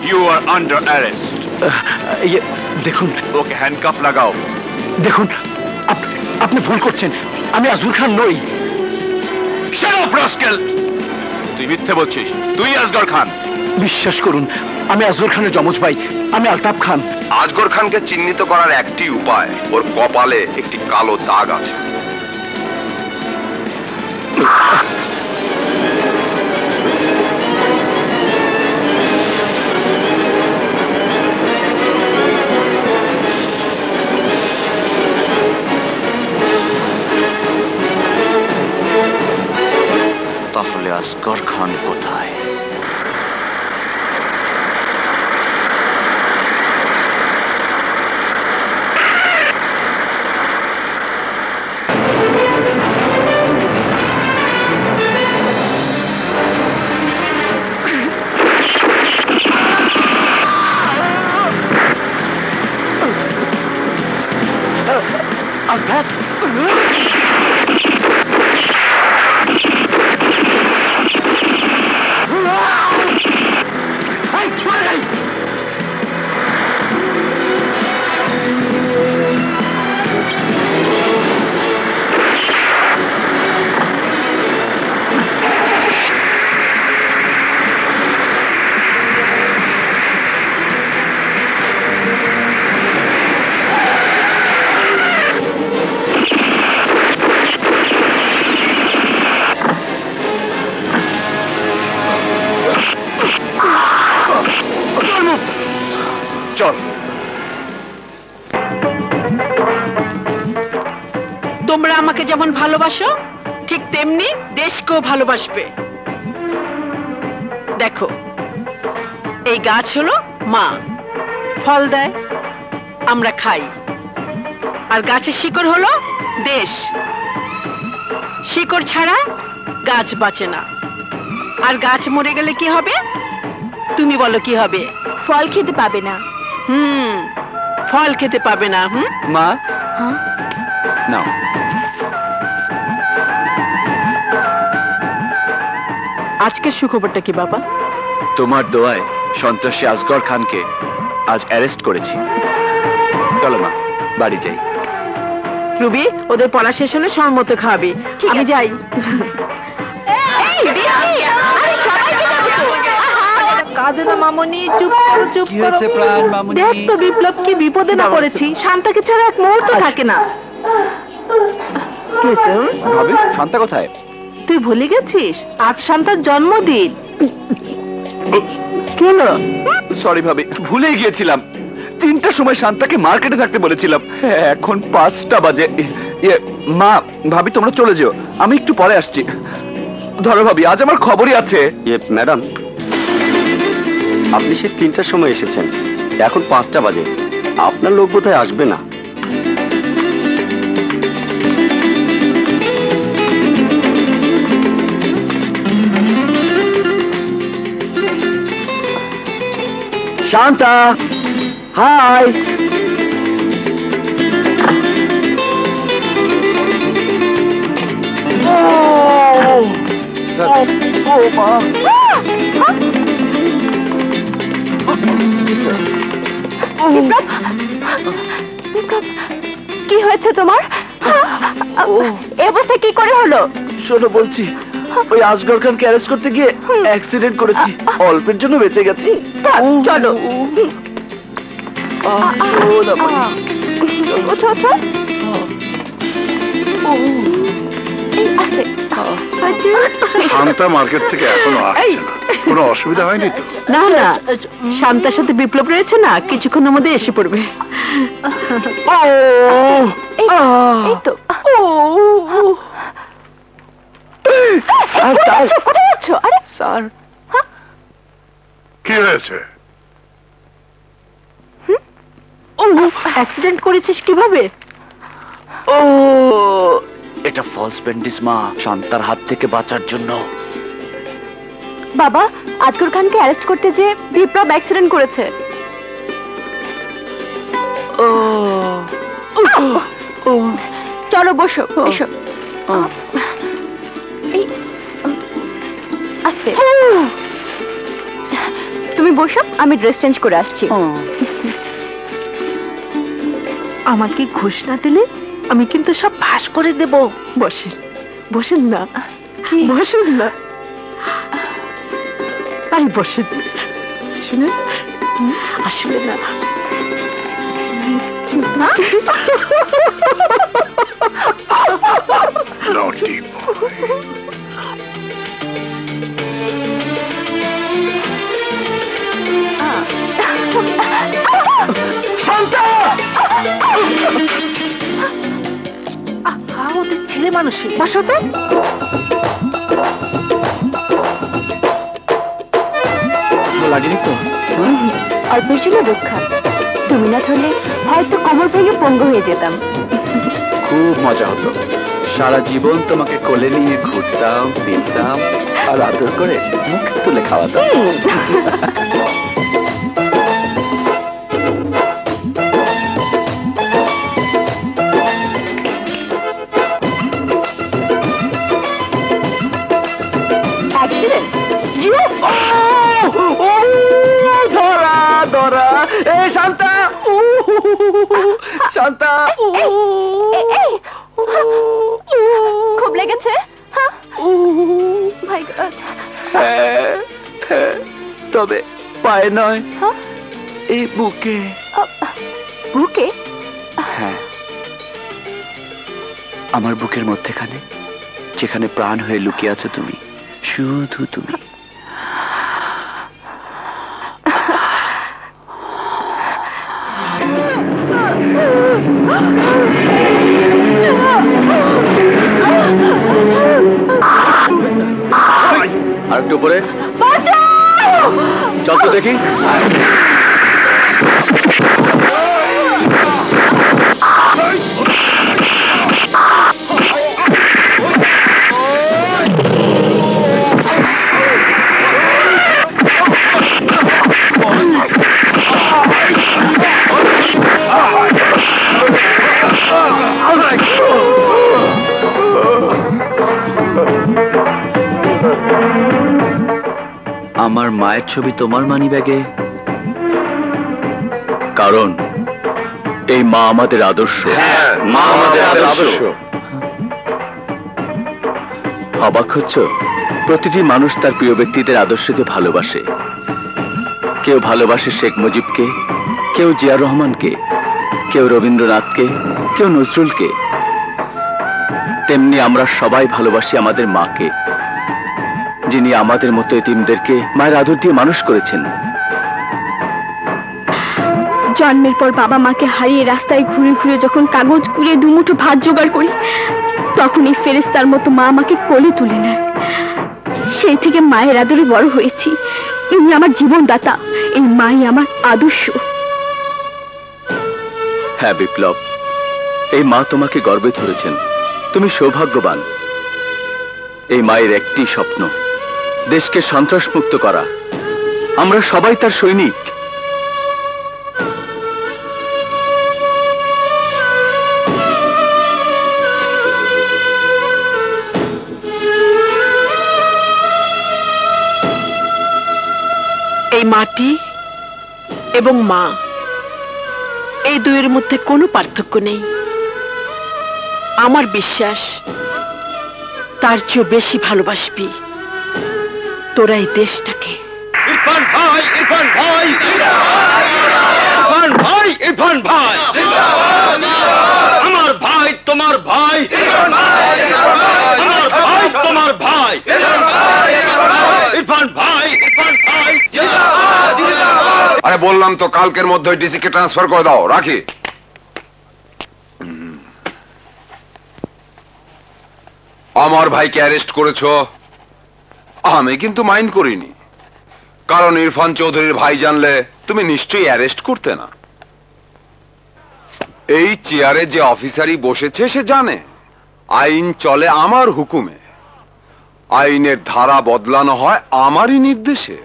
You are under arrest. দেখুন, ওকে handcuff লাগাও। দেখুন, আপনি ভুল করছেন। আমি আজগর খান নই। Shut up, rascal! তুই মিথ্যে বলছিস। তুই আজগর খান। বিশ্বাস করুন, আমি আজগর খানের যমজ ভাই। আমি আলতাফ খান। আজগর খানকে চিহ্নিত করার একটি উপায়, ওর কপালে একটি কালো দাগ আছে। তাহলে আজগর খান কোথায়? আলতাফ, চল। তোমরা আমাকে যেমন ভালোবাসো ঠিক তেমনি দেশকেও ভালোবাসবে। দেখো, এই গাছ হলো মা, ফল দেয়, আমরা খাই। আর গাছের শিকড় হলো দেশ। শিকড় ছাড়া গাছ বাঁচে না। আর গাছ মরে গেলে কি হবে? তুমি বলো কি হবে? ফল খেতে পাবে না। ফল খেতে পাবে না। মা, হ্যাঁ, নাও। আজকের সুখবরটা কি বাবা? তোমার দোয়ায় সন্ত্রাসী আজগর খানকে আজ অ্যারেস্ট করেছি। চলো মা, বাড়ি যাই। রুবি, ওদের পড়া শেষ হলে সম্মত খাওয়াবি। আমি যাই। কাঁদে না মামনি, চুপ করো, চুপ করো। দেখ তো বিপ্লব কি বিপদে না পড়েছি। শান্তাকে ছাড়া এক মুহূর্ত থাকে না। ভাবি, শান্তা কোথায়? তুই ভুলে গেছিস? আজ শান্তার জন্মদিন। কেন? সরি ভাবি, ভুলে গিয়েছিলাম। 3টার সময় শান্তাকে মার্কেটে থাকতে বলেছিলাম। এখন 5টা বাজে। মা, ভাবি তোমরা চলে যেও, আমি একটু পরে আসছি। ধরো ভাবি, আজ আমার খবরই আছে। ম্যাডাম, আপনি সে 3টার সময় এসেছেন, এখন 5টা বাজে। আপনার লোক বোধহয় আসবে না। শান্তা, হাই। কি হয়েছে তোমার? এই অবস্থা কি করে হলো? শোনো বলছি, ওই আজগর খানকে অ্যারেস্ট করতে গিয়ে অ্যাক্সিডেন্ট করেছি। অল্পের জন্য বেঁচে গেছি। চলো। শান্তা মার্কেট থেকে এখনো আসছে না। কোনো অসুবিধা হয়নি তো? না না, শান্তার সাথে বিপ্লব রয়েছে না, কিছুক্ষণের মধ্যে এসে পড়বে। এই তো। কোথায় যাচ্ছ? আরে স্যার, কি হয়েছে? অ্যাক্সিডেন্ট করেছিস কিভাবে? এটা ফলস ব্যান্ডেজ মা, শান্তার হাত থেকে বাঁচার জন্য। বাবা, আজগর খানকে অ্যারেস্ট করতে যে বিপ্লব অ্যাক্সিডেন্ট করেছে। চলো বসো, এসো। এই আস্তে। তুমি তুমি বসো, আমি ড্রেস চেঞ্জ করে আসছি। আমাকে ঘুষ না দিলে আমি কিন্তু সব ফাঁস করে দেব। বসেন, বসেন না, বসেন না, তাই বসেন। শুনে আসলে না, Naughty boy. ওদের ছেলে মানুষ, বসো তো। লাগেনি তো? অল্পের জন্য রক্ষা, তুমি না ধরলে হয়তো কোমর ভেঙে পঙ্গু হয়ে যেতাম। খুব মজা হতো, সারা জীবন তোমাকে কোলে নিয়ে ঘুরতাম, ফিরতাম, আর আদর করে মুখে তুলে খাওয়াতাম। অ্যাক্সিডেন্ট? ধরা ধরা, এ শান্তা, শান্তা, খুব লেগেছে? ভাই, তবে পায়ে নয়, এই বুকে। বুকে? হ্যাঁ, আমার বুকের মধ্যেখানে, যেখানে প্রাণ হয়ে লুকিয়ে আছো তুমি, শুধু তুমি। আর একটু উপরে চল তো দেখি। আমার মায়ের ছবি তোমার মানিব্যাগে, কারণ এই মা আমাদের আদর্শ। মা আমাদের আদর্শ। অবাক হচ্ছ? প্রতিটি মানুষ তার প্রিয় ব্যক্তিদের আদর্শকে ভালোবাসে। কেউ ভালোবাসে শেখ মুজিবকে, কেউ জিয়া রহমানকে, কেউ রবীন্দ্রনাথকে, কেউ নজরুলকে। তেমনি আমরা সবাই ভালোবাসি আমাদের মাকে, যিনি আমাদের মতো এতিমদেরকে মায়ের আদর দিয়ে মানুষ করেছেন। জন্মের পর বাবা মাকে হারিয়ে রাস্তায় ঘুরে ঘুরে যখন কাগজ কুড়িয়ে দুমুঠো ভাত জোগাড় করি, তখন এই ফেরেশতার মতো মা আমাকে কোলে তুলে নেয়। সেই থেকে মায়ের আদরে বড় হয়েছি। ইনি আমার জীবনদাতা, এই মাই আমার আদর্শ। হ্যাঁ বিপ্লব, এই মা তোমাকে গর্বে ধরেছেন। তুমি সৌভাগ্যবান। এই মায়ের একটি স্বপ্ন, দেশকে সন্ত্রাসমুক্ত করা। আমরা সবাই তার সৈনিক। এই মাটি এবং মা, এই দুইয়ের মধ্যে কোনো পার্থক্য নেই। আমার বিশ্বাস তার চেয়ে বেশি ভালোবাসবি তোরা এই দেশটাকে। ইরফান ভাই, ইরফান ভাই, ইরফান ভাই, ইরফান ভাই, আমার ভাই তোমার ভাই, আমার ভাই তোমার ভাই, ইরফান ভাই, ইরফান ভাই। আরে বললাম তো কালকের মধ্যে ডিসিকে ট্রান্সফার করে দাও। রাখি। আমার ভাইকে অ্যারেস্ট করেছো, আমি কিন্তু মাইন্ড করিনি, কারণ ইরফান চৌধুরীর ভাই জানলে তুমি নিশ্চয়ই অ্যারেস্ট করতে না। এই চেয়ারে যে অফিসারই বসেছে সে জানে আইন চলে আমার হুকুমে, আইনের ধারা বদলানো হয় আমারই নির্দেশে।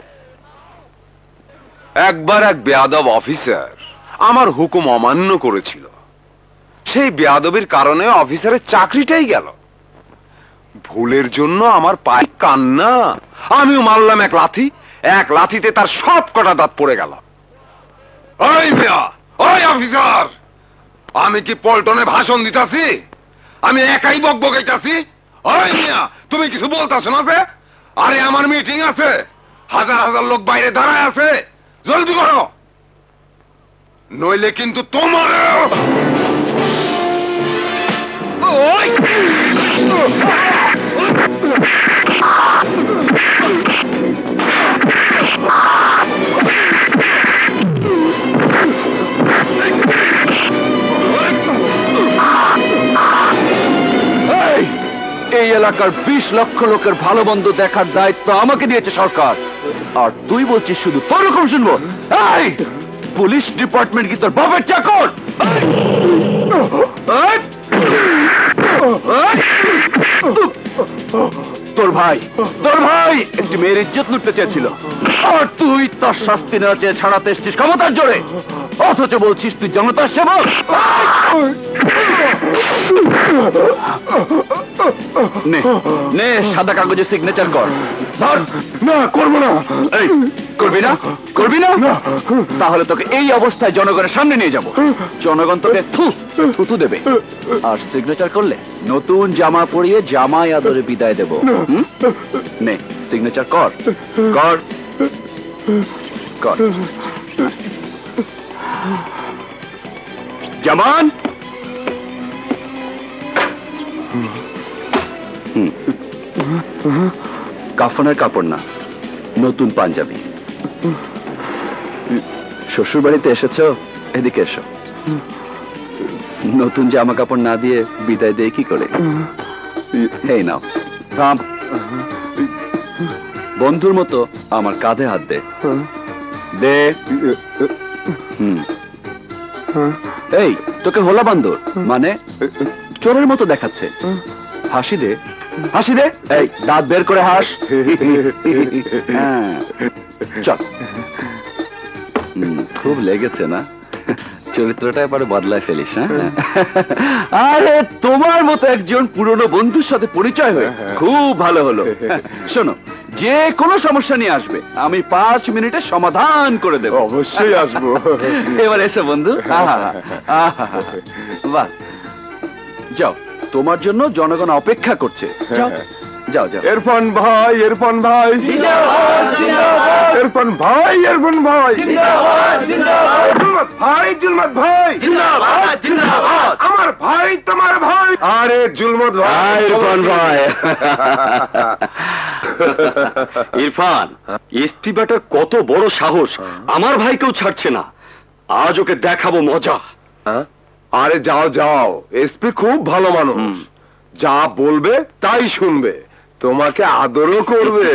একবার এক বেয়াদব অফিসার আমার হুকুম অমান্য করেছিল, সেই বেয়াদবির কারণে অফিসারের চাকরিটাই গেল। ভুলের জন্য আমার পায়ে কান্না, আমিও মারলাম এক লাথি, এক লাথিতে তার সব কটা দাঁত পড়ে গেল। ওই মিয়া, ওই অফিসার, আমি কি পল্টনে ভাষণ দিতাছি? আমি একাই বকবকাইতাছি? ওই মিয়া, তুমি কিছু বলতাছো না যে? আরে আমার মিটিং আছে, হাজার হাজার লোক বাইরে দাঁড়ায় আছে, জলদি করো, নইলে কিন্তু তোমার এই এলাকার 20 লক্ষ লোকের ভালো মন্দ দেখার দায়িত্ব আমাকে দিয়েছে সরকার, আর তুই বলছিস শুধু তোর রকম শুনবো? এই পুলিশ ডিপার্টমেন্ট কি তোর বাবার চাকর? তোর ভাই একটি মেয়ের ইজ্জত লুটতে চেয়েছিল, আর তুই তার শাস্তি না চেয়ে ছাড়াতে এসছিস ক্ষমতার জোরে, অথচ বলছিস তুই জনতার সেবক। নে সাদা কাগজে সিগনেচার কর। না, করবো না। এই করবি না? তাহলে তোকে এই অবস্থায় জনগণের সামনে নিয়ে যাব, জনগণ তোকে থুতু দেবে, আর সিগনেচার করলে নতুন জামা পরিয়ে জামাই আদরে বিদায় দেব। নে সিগনেচার কর। জামান, কাফনের কাপড় না, নতুন পাঞ্জাবি। শ্বশুর বাড়িতে এসেছো, এদিকে এসো। নতুন জামা কাপড় না দিয়ে বিদায় দেয় কি করে? এই নাও, থাম। বন্ধুর মতো আমার কাঁধে হাত দে। দে। এই তোকে হোলা বান্দর মানে চোরের মতো দেখাচ্ছে। হাসি দে। এই দাঁত বের করে হাস। চল। খুব লেগেছে না? চরিত্রটা এবারে বদলায় ফেলিস। আরে তোমার মতো একজন পুরনো বন্ধুর সাথে পরিচয় হয়ে খুব ভালো হলো। শোনো, যে কোনো সমস্যা নিয়ে আসবে, আমি 5 মিনিটে সমাধান করে দেব। অবশ্যই আসবো। এবার এসো বন্ধু। বাহ, যাও, তোমার জন্য জনগণ অপেক্ষা করছে। যাও। ইরফান ভাই, ইরফান ভাই, ইরফান ভাই, ইরফান ভাই, জুলমত ভাই, আমার ভাই তোমার ভাই। আরে জুলমত ভাই, ইরফান ভাই। ইরফান, এসপি ব্যাটার কত বড় সাহস, আমার ভাইকেও ছাড়ছে না। আজ ওকে দেখাবো মজা। আরে যাও, এসপি খুব ভালো মানুষ, যা বলবে তাই শুনবে, তোমাকে আদরও করবে।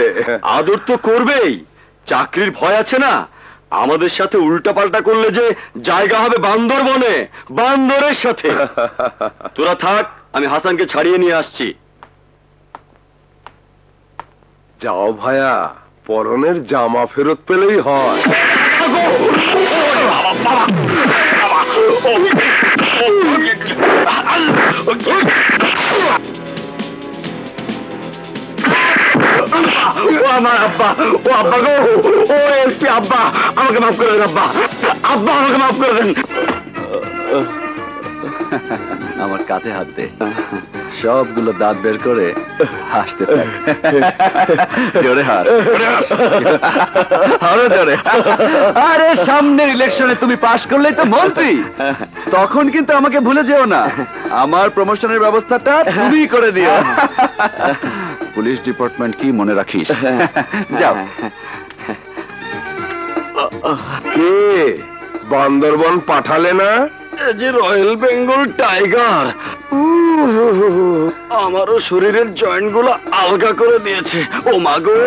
আদর তো করবেই, চাকরির ভয় আছে না? আমাদের সাথে উল্টাপাল্টা করলে যে জায়গা হবে বান্দরবনে, বান্দরের সাথে। তোরা থাক, আমি হাসানকে ছাড়িয়ে নিয়ে আসছি। যাও ভাইয়া, পরনের জামা ফেরত পেলেই হয়। ও আমার আব্বা, ও আব্বা গো, ও এসপি আব্বা, আমাকে মাফ করে দেন আব্বা, আব্বা আমাকে মাফ করে দেন। আমার কাঁধে হাত দে, সবগুলো দাঁত বের করে হাসতে থাক। জোরে হার, আরো জোরে। আরে সামনের ইলেকশনে তুমি পাশ করলেই তো মন্ত্রী, তখন কিন্তু আমাকে ভুলে যেও না। আমার প্রমোশনের ব্যবস্থাটা তুমি করে দিও। পুলিশ ডিপার্টমেন্ট কি মনে রাখিস। যাও। কে বান্দরবন পাঠালে না? যে রয়্যাল বেঙ্গল টাইগার, আমারও শরীরের জয়েন্ট গুলো আলগা করে দিয়েছে। ও মা গো,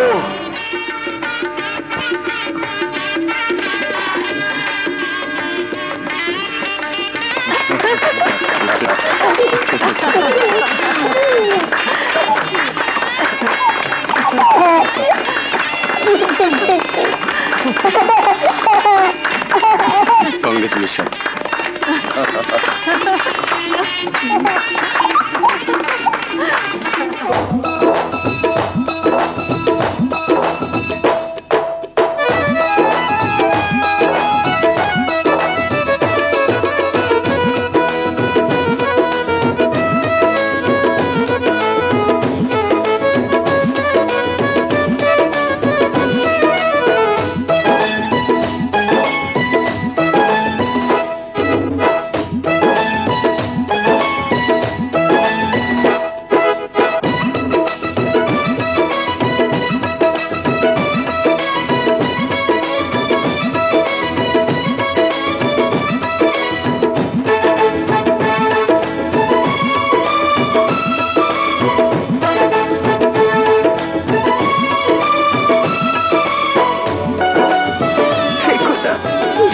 কংগ্রেচুলেশন।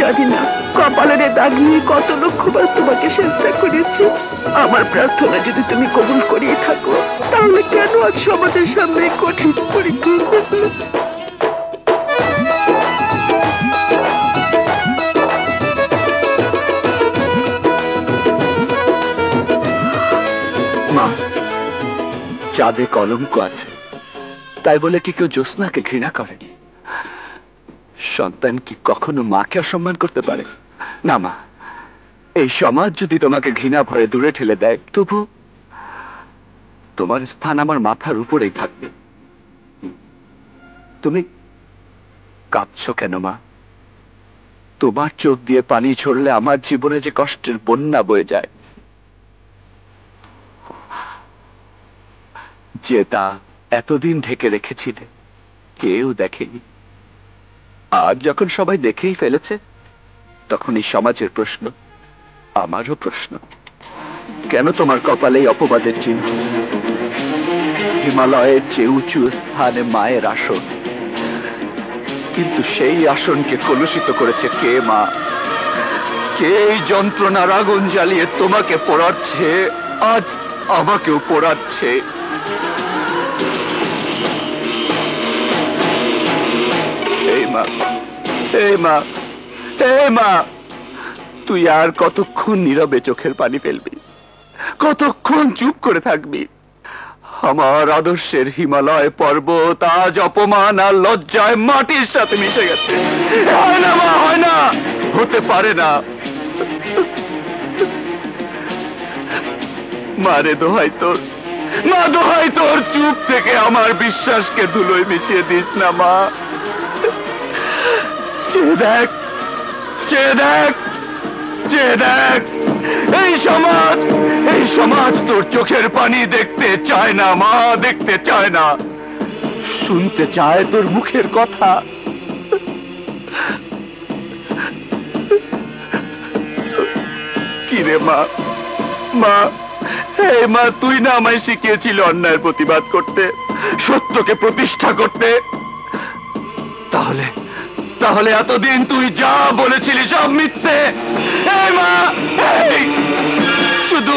জানি না কপালের দাগ নিয়ে কত লক্ষবার তোমাকে চেষ্টা করেছি। আমার প্রার্থনা যদি তুমি কবুল করিয়ে থাকো, তাহলে কেন আজ সমাজের সামনে কঠিন পরীক্ষা? মা, চাঁদে কলঙ্ক আছে, তাই বলে কি কেউ জ্যোৎস্নাকে ঘৃণা করেনি? সন্তান কি কখনো মাকে অসম্মান করতে পারে? না মা, এই সমাজ যদি তোমাকে ঘৃণা ভরে দূরে ঠেলে দেয়, তবু তোমার স্থান আমার মাথার উপরেই থাকবে। তুমি কাঁদছো কেন মা? তোমার চোখ দিয়ে পানি ঝরলে আমার জীবনে যে কষ্টের বন্যা বয়ে যায়, যে তা এতদিন ঢেকে রেখেছিলে কেউ দেখেনি। আজ যখন সবাই দেখেই ফেলেছে, তখন এই সমাজের প্রশ্ন, আমারও প্রশ্ন, কেন তোমার কপালে এই অপবাদের চিহ্ন? হিমালয়ের চেয়ে উঁচু স্থানে মায়ের আসন, কিন্তু সেই আসনকে কলুষিত করেছে কে মা? কে এই যন্ত্রণার আগুন জ্বালিয়ে তোমাকে পোড়াচ্ছে, আজ আমাকেও পোড়াচ্ছে? তুই আর কতক্ষণ নীরবে চোখের পানি ফেলবি? কতক্ষণ চুপ করে থাকবি? আমার আদর্শের হিমালয় পর্বত আজ অপমান আর লজ্জায় মাটির সাথে মিশে গেছে। হয় না মা, হয় না, হতে পারে না। মারে দোহাই তোর, মা দোহাই তোর, চুপ থেকে আমার বিশ্বাসকে ধুলোয় মিশিয়ে দিস না মা। চেয়ে দেখ, চেয়ে দেখ, চেয়ে দেখ, এই সমাজ তোর চোখের পানি দেখতে চায় না মা, দেখতে চায় না, শুনতে চায় তোর মুখের কথা। কিরে মা, মা, এই মা, তুই না আমায় শিখিয়েছিল অন্যায়ের প্রতিবাদ করতে, সত্যকে প্রতিষ্ঠা করতে? তাহলে তাহলে এতদিন তুই যা বলেছিলি সব মিথ্যে? এই মা, এই, শুধু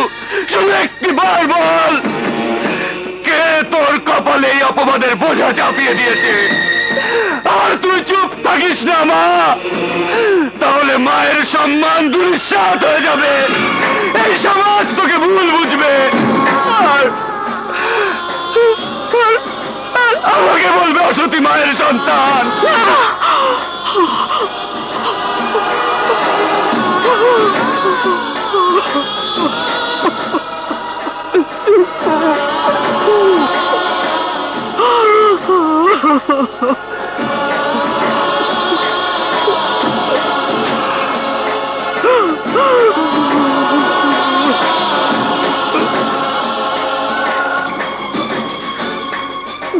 শুধু একটিবার বল, কে তোর কপালে এই অপবাদের বোঝা চাপিয়ে দিয়েছে? আর তুই চুপ থাকিস না মা, তাহলে মায়ের সম্মান দুঃসাত হয়ে যাবে, এই সমাজ তোকে ভুল বুঝবে, আর আমাকে বলবে অসতী মায়ের সন্তান।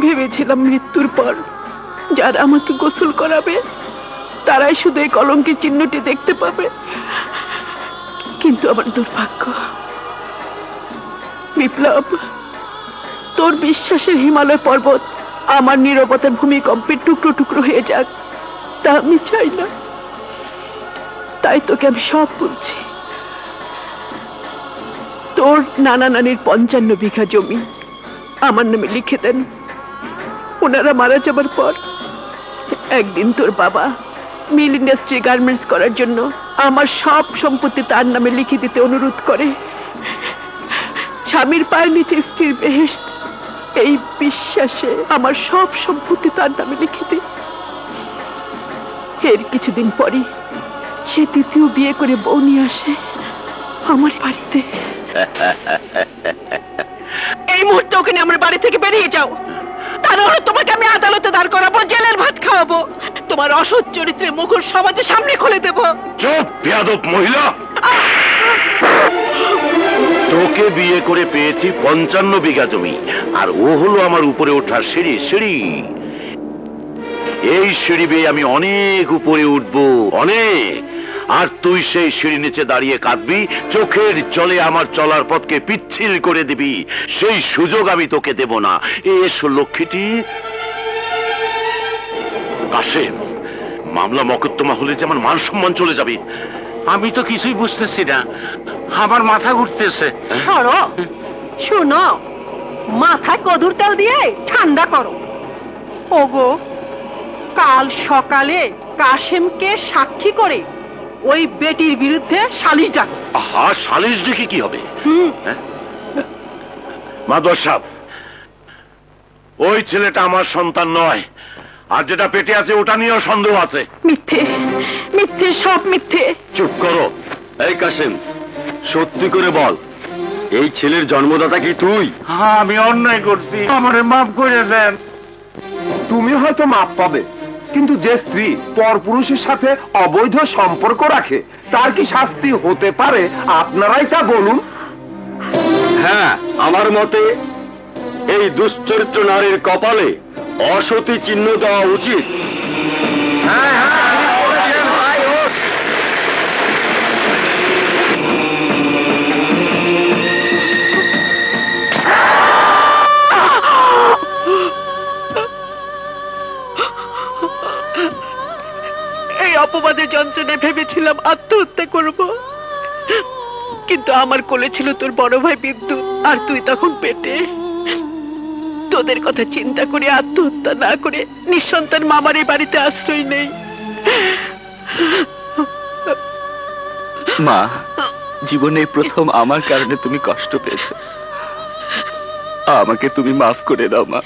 ভেবেছিলাম মৃত্যুর পর যারা আমাকে গোসল করাবে তারাই শুধু এই কলঙ্কের চিহ্নটি দেখতে পাবে, কিন্তু আমার দুর্ভাগ্য। বিপ্লব, তোর বিশ্বাসের হিমালয় পর্বত আমার নীরবতার ভূমিকম্পে টুকরো টুকরো হয়ে যাক, তা আমি চাই না। তাই তোকে আমি সব বলছি। তোর নানা নানির 55 বিঘা জমি আমার নামে লিখে দেন। ওনারা মারা যাবার পর একদিন তোর বাবা মিল ইন্ডাস্ট্রি গার্মেন্টস করার জন্য আমার সব সম্পত্তি তার নামে লিখে দিতে অনুরোধ করে। স্বামীর পায়ের নিচে স্ত্রীর বেহেশত, এই বিশ্বাসে আমার সব সম্পত্তি তার নামে লিখে দিই। এর কিছুদিন পরই সে দ্বিতীয় বিয়ে করে বউ নিয়ে আসে আমার বাড়িতে। এই মুহূর্তে ওখানে আমার বাড়ি থেকে বেরিয়ে যাও, তা নাহলে তোমাকে আমি আদালতে দাঁড় করাবো, জেলের ভাত খাওয়াবো, তোমার অসৎ চরিত্রের মুখোশ সমাজের সামনে খুলে দেবো। চুপ বেয়াদব মহিলা! তোকে বিয়ে করে পেয়েছি 55 বিঘা জমি, আর ও হলো আমার উপরে ওঠার সিঁড়ি। সিঁড়ি, এই সিঁড়ি বেয়ে আমি অনেক উপরে উঠবো, অনেক। আর তুই সেই সিঁড়ি নিচে দাঁড়িয়ে কাঁদবি, চোখের জলে আমার চলার পথকে পিচ্ছিল করে দিবি। সেই সুযোগ আমি তোকে দেব না। এসো লক্ষ্মীটি। কাশেম, মামলা মকদ্দমা হলে যে আমার মান সম্মান চলে যাবে। আমি তো কিছুই বুঝতেছি না, আমার মাথা ঘুরতেছে। শোনো শোনো, মাথায় কদুর তেল দিয়ে ঠান্ডা করো। ওগো, কাল সকালে কাশেমকে সাক্ষী করে ওই বেটির বিরুদ্ধে সালিশ ডাক। আহা, সালিশ ডেকে কি হবে? মাদর সাহেব, ওই ছেলেটা আমার সন্তান নয়, আর যেটা পেটে আছে ওটা নিয়েও সন্দেহ আছে। মিথ্যে, মিথ্যে, সব মিথ্যে। চুপ করো। এই কাসেম, সত্যি করে বল, এই ছেলের জন্মদাতা কি তুই? হ্যাঁ, আমি অন্যায় করছি, আমারে মাফ করে দেন। তুমি হয়তো মাপ পাবে, কিন্তু যে স্ত্রী পরপুরুষের সাথে অবৈধ সম্পর্ক রাখে তার কি শাস্তি হতে পারে? আপনারাই তা বলুন। হ্যাঁ, আমার মতে এই দুশ্চরিত্র নারীর কপালে অসতী চিহ্ন দেওয়া উচিত। এই অপবাদের যন্ত্রণায় ভেবেছিলাম আত্মহত্যা করব, কিন্তু আমার কোলে ছিল তোর বড় ভাই বিদ্যুৎ, আর তুই তখন পেটে। তোদের কথা চিন্তা করে আত্মহত্যা না করে নিঃসন্তান মামার এই বাড়িতে আশ্রয় নেই। মা, জীবনে প্রথম আমার কারণে তুমি কষ্ট পেয়েছো, আমাকে তুমি মাফ করে দাও মা।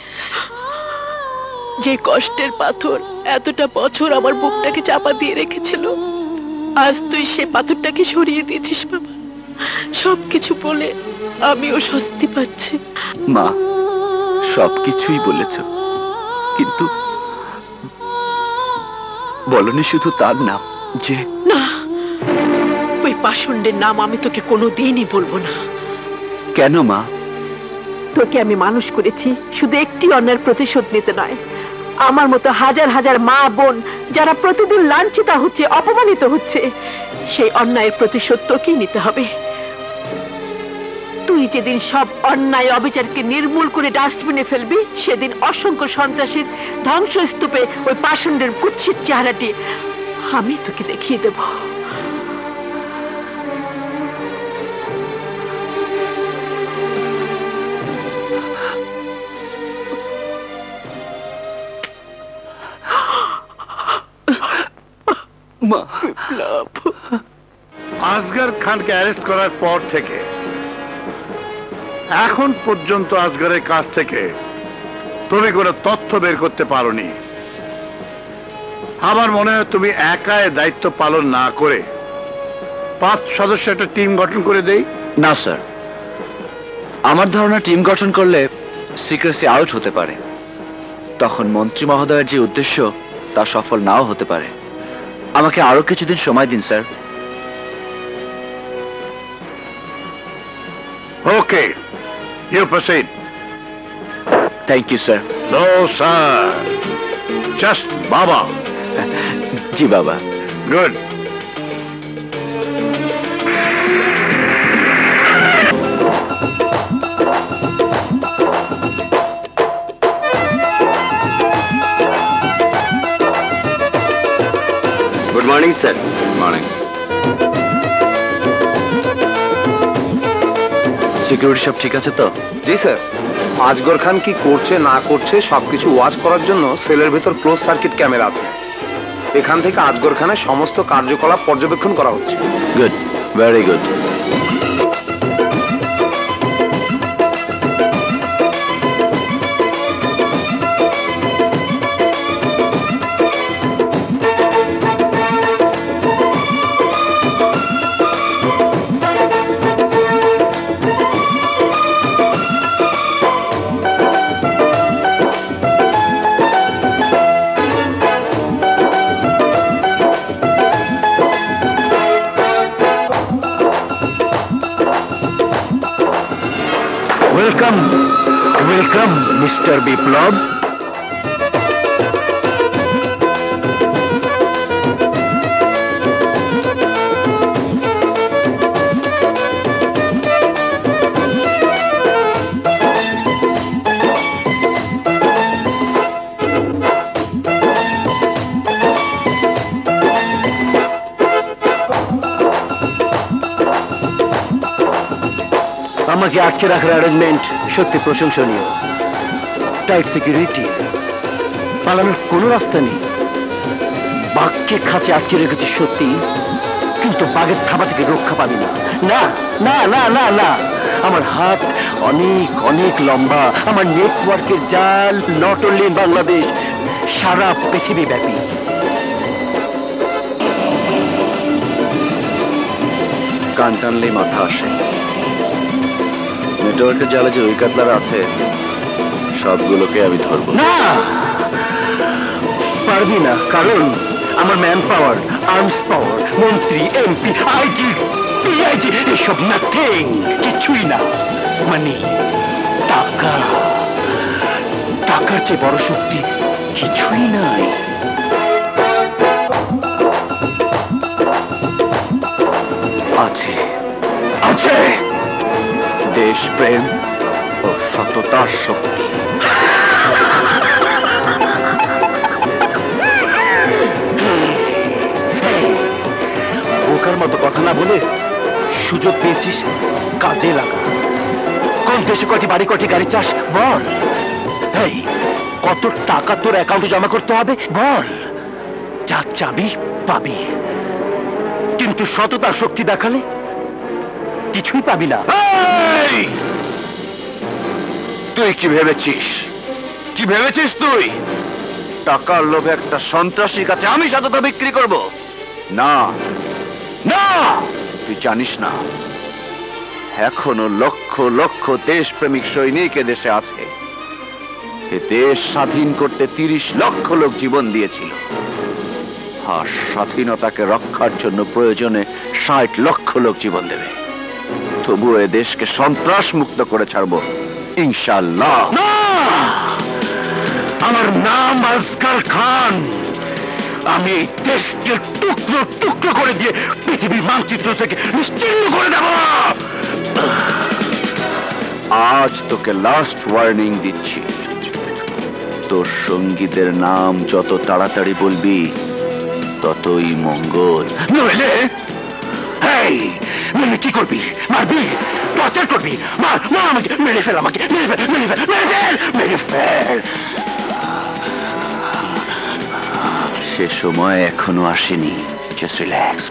যে কষ্টের পাথর এতটা বছর আমার বুকটাকে চাপা দিয়ে রেখেছিল, আজ তুই সে পাথরটাকে সরিয়ে দিয়েছিস বাবা। সবকিছু বলে আমিও স্বস্তি পাচ্ছি। মা, সবকিছুই বলেছ, কিন্তু বলনি শুধু তার নাম, যে না, ওই পাষণ্ডের নাম আমি তোকে কোনোদিনই বলবো না। কেন মা? তোকে আমি মানুষ করেছি শুধু একটি অন্যায়ের প্রতিশোধ নিতে নয়। আমার মতো হাজার হাজার মা বোন যারা প্রতিদিন লাঞ্ছিত হচ্ছে, অপমানিত হচ্ছে, সেই অন্যায়ের প্রতিশোধ তোকেই নিতে হবে। তুই যেদিন সব অন্যায় অবিচারকে নির্মূল করে ডাস্টবিনে ফেলবি, সেদিন অসংখ্য সন্ত্রাসীর ধ্বংসস্তূপে ওই পাষণ্ডের কুৎসিত চেহারাটি আমি তোকে দেখিয়ে দেব। আসগর খানকে অ্যারেস্ট করার পর থেকে এখন পর্যন্ত আসগরের কাছ থেকে তুমি কোনো তথ্য বের করতে পারোনি। আমার মনে হয় তুমি একা এ দায়িত্ব পালন না করে 5 সদস্য একটা টিম গঠন করে দেই। না স্যার, আমার ধারণা টিম গঠন করলে সিক্রেসি আউট হতে পারে, তখন মন্ত্রী মহোদয়ের যে উদ্দেশ্য তা সফল নাও হতে পারে। আমাকে আরো কিছুদিন সময় দিন sir. Okay, you proceed. Thank you sir. No sir, just বাবা। জি বাবা। Good. Good morning sir. Morning. Security সব ঠিক আছে তো? জি স্যার, আজগর খান কি করছে না করছে সবকিছু ওয়াচ করার জন্য সেলের ভেতর ক্লোজ সার্কিট ক্যামেরা আছে। এখান থেকে আজগর খানের সমস্ত কার্যকলাপ পর্যবেক্ষণ করা হচ্ছে। Good, very good. Welcome mister Biplab. আমাকে আটকে রাখার অ্যারেঞ্জমেন্ট সত্যি প্রশংসনীয়। টাইট সিকিউরিটি, পালানোর কোনো রাস্তা নেই। বাঘকে খাঁচে আটকে রেখেছি সত্যি, কিন্তু বাঘের থাবা থেকে রক্ষা পাবি না। না না না না না, আমার হাত অনেক অনেক লম্বা। আমার নেটওয়ার্কের জাল নট অনলি ইন বাংলাদেশ, সারা পৃথিবী ব্যাপী। কান টানলেই মাথা আসে। নেটওয়ার্কের জালে যে ওই কাতলারা আছে সবগুলোকে আমি ধরবো। না, পারবি না, কারণ আমার ম্যান পাওয়ার, আর্মস পাওয়ার, মন্ত্রী, এমপি, আইজি, পিআইজি এসব নাথিং, কিছুই না। মানে টাকা, টাকার চেয়ে বড় শক্তি কিছুই নাই। আছে আছে দেশপ্রেম ও সততার শক্তি। বোকার মতো কথা না বলে সুযোগ পেয়েছিস, কাজে লাগা। কোন দেশে কয়টি বাড়ি, কয়টি গাড়ি চাস বল। এই কত টাকা তোর অ্যাকাউন্টে জমা করতে হবে বল। যা চাবি পাবি, কিন্তু সততার শক্তি দেখালে কিছুই পাবি না। তুই কি ভেবেছিস, কি ভেবেছিস তুই টাকার লোভে একটা সন্ত্রাসীর কাছে আমি সততা বিক্রি করব? না না, তুই জানিস না এখনো লক্ষ লক্ষ দেশপ্রেমিক সৈনিক দেশে আছে। এ দেশ স্বাধীন করতে 30 লক্ষ লোক জীবন দিয়েছিল, আর স্বাধীনতাকে রক্ষার জন্য প্রয়োজনে 60 লক্ষ লোক জীবন দেবে। তবুও এ দেশকে সন্ত্রাস মুক্ত করে ছাড়বো ইনশাআল্লাহ। আমার নাম আসগর খান। আমি এই দেশকে টুকরো টুকরো করে দিয়ে পৃথিবীর মানচিত্র থেকে নিশ্চিহ্ন করে দেব। আজ তোকে লাস্ট ওয়ার্নিং দিচ্ছি, তোর সঙ্গীদের নাম যত তাড়াতাড়ি বলবি ততই মঙ্গল। নইলে নইলে কি করবি? মারবি, টর্চার করবি? মার মার আমাকে, মেরে ফেল আমাকে, মেরে ফেল, মেরে ফেল, মেরে ফেল, মেরে ফেল। সে সময় এখনো আসেনি, জাস্ট রিল্যাক্স।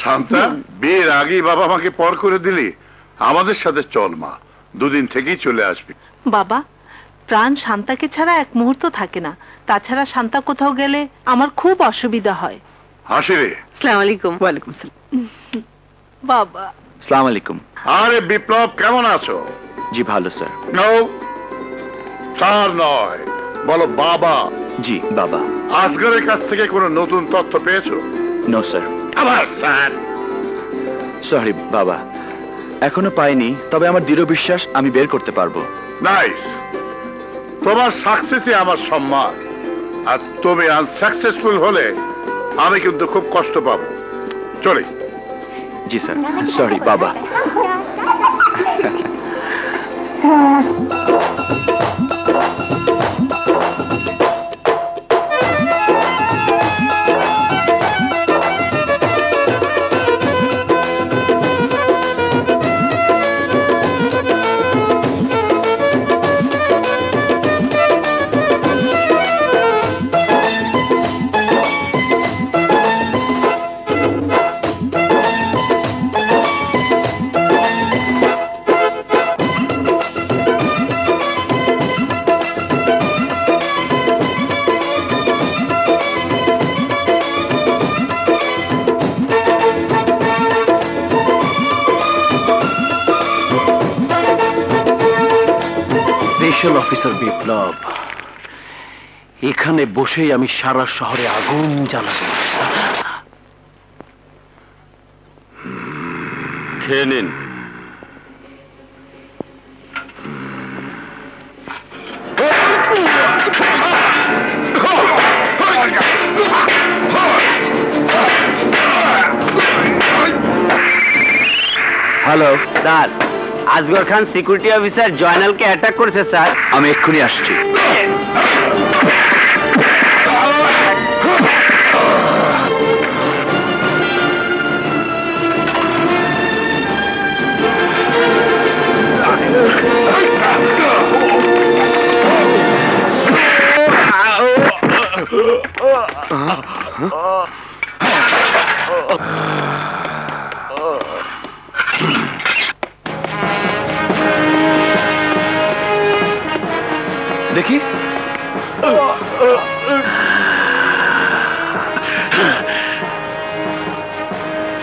শান্তা, বিয়ের আগেই বাবা মাকে পর করে দিলি। আমাদের সাথে চল মা, দুদিন থেকেই চলে আসবি। বাবা, প্রাণ শান্তাকে ছাড়া এক মুহূর্ত থাকে না। তাছাড়া শান্তা কোথাও গেলে আমার খুব অসুবিধা হয়। হাসি রে। আসসালামু আলাইকুম। ওয়ালাইকুম আসসালাম। বাবা। আসসালামু আলাইকুম। আরে বিপ্লব, কেমন আছো? জি ভালো স্যার। নো স্যার নয়, বলো বাবা। জি বাবা। আসগরের কাছ থেকে কোনো নতুন তথ্য পেয়েছো? No sir. আবার স্যার? সরি বাবা, এখনো পাইনি, তবে আমার দৃঢ় বিশ্বাস আমি বের করতে পারবো। নাইস, তোমার সাকসেসই আমার সম্মান, আর তুমি আনসাকসেসফুল হলে আমি কিন্তু খুব কষ্ট পাবো। চলি। জি স্যার, সরি বাবা। স্পেশাল অফিসার বিপ্লব, এখানে বসেই আমি সারা শহরে আগুন জ্বালাবো। খেয়ে নিন। হ্যালো স্যার, আজগর খান সিকিউরিটি অফিসার জয়নালকে অ্যাটাক করেছে স্যার। আমি এক্ষুনি আসছি। দেখি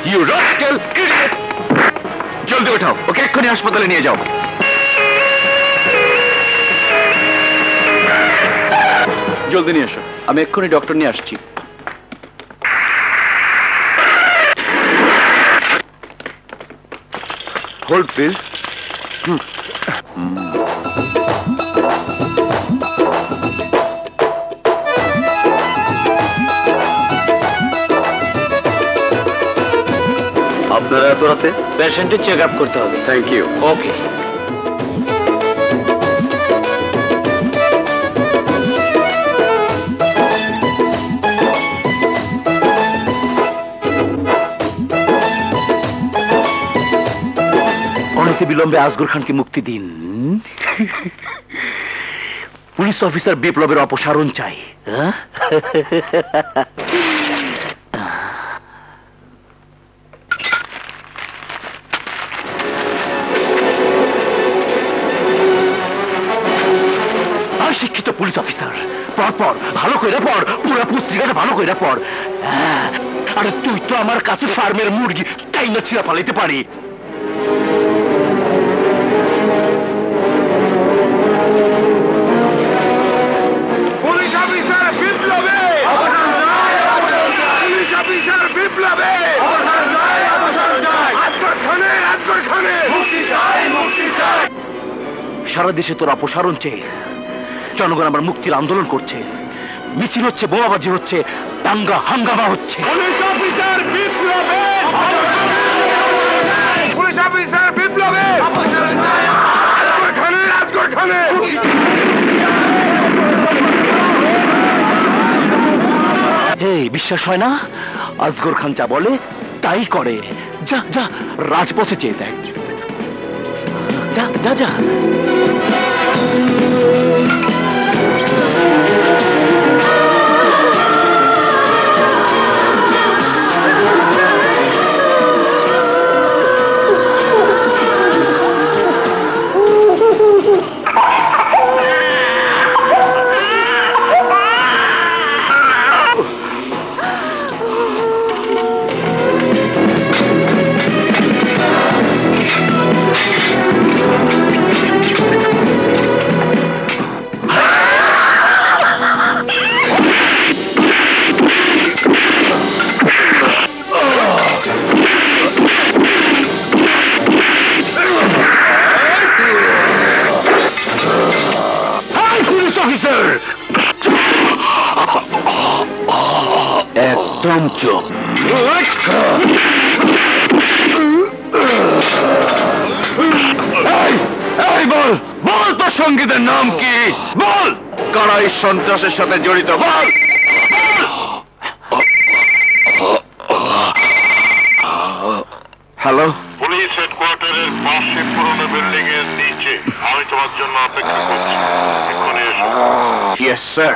ইউ রাস্কেল ইডিয়েট, জলদি ওঠাও, ওকে এক্ষুনি হাসপাতালে নিয়ে যাও। জলদি নিয়ে এসো, আমি এক্ষুনি ডক্টর নিয়ে আসছি। Hold please. আপনারা এত রাতে? পেশেন্টের চেক আপ করতে হবে। Thank you. ওকে। অনেকে বিলম্বে আসগর খানকে মুক্তি দিন। পুলিশ অফিসার বিপ্লবের অপসারণ চাই। শিক্ষিত পুলিশ অফিসার, পর ভালো কইরা পড়, পুরা পত্রিকাটা ভালো কইরা পড়। আরে তুই তো আমার কাছে ফার্মের মুরগি, তাই না ছিঁড়া পালাইতে পারি। পুলিশ অফিসার বিপ্লবে, পুলিশ অফিসার বিপ্লবে, আজগর খানে সারা দেশে তোর অপসারণ চেয়ে জনগণ আমার মুক্তির আন্দোলন করছে, মিছিল হচ্ছে, বোমাবাজি হচ্ছে, দাঙ্গা হাঙ্গামা হচ্ছে। পুলিশ অফিসার বিপ্লবে, পুলিশ অফিসার বিপ্লবে, আজগর খানে এই বিশ্বাস হয় না? আসগর খান যা বলে তাই করে। যা যা, রাজপথে চেয়ে দেখ। যা যা যা। একদম চুপ। বল বল, তোর সঙ্গীতের নাম কি? বল, কারা এই সন্ত্রাসের সাথে জড়িত? বল। হ্যালো, পুলিশ হেডকোয়ার্টারের পাশে পুরনো বিল্ডিং এর নিচে। আমি তোমার জন্য অপেক্ষা করছি, এক্ষুনি এসো। Yes sir.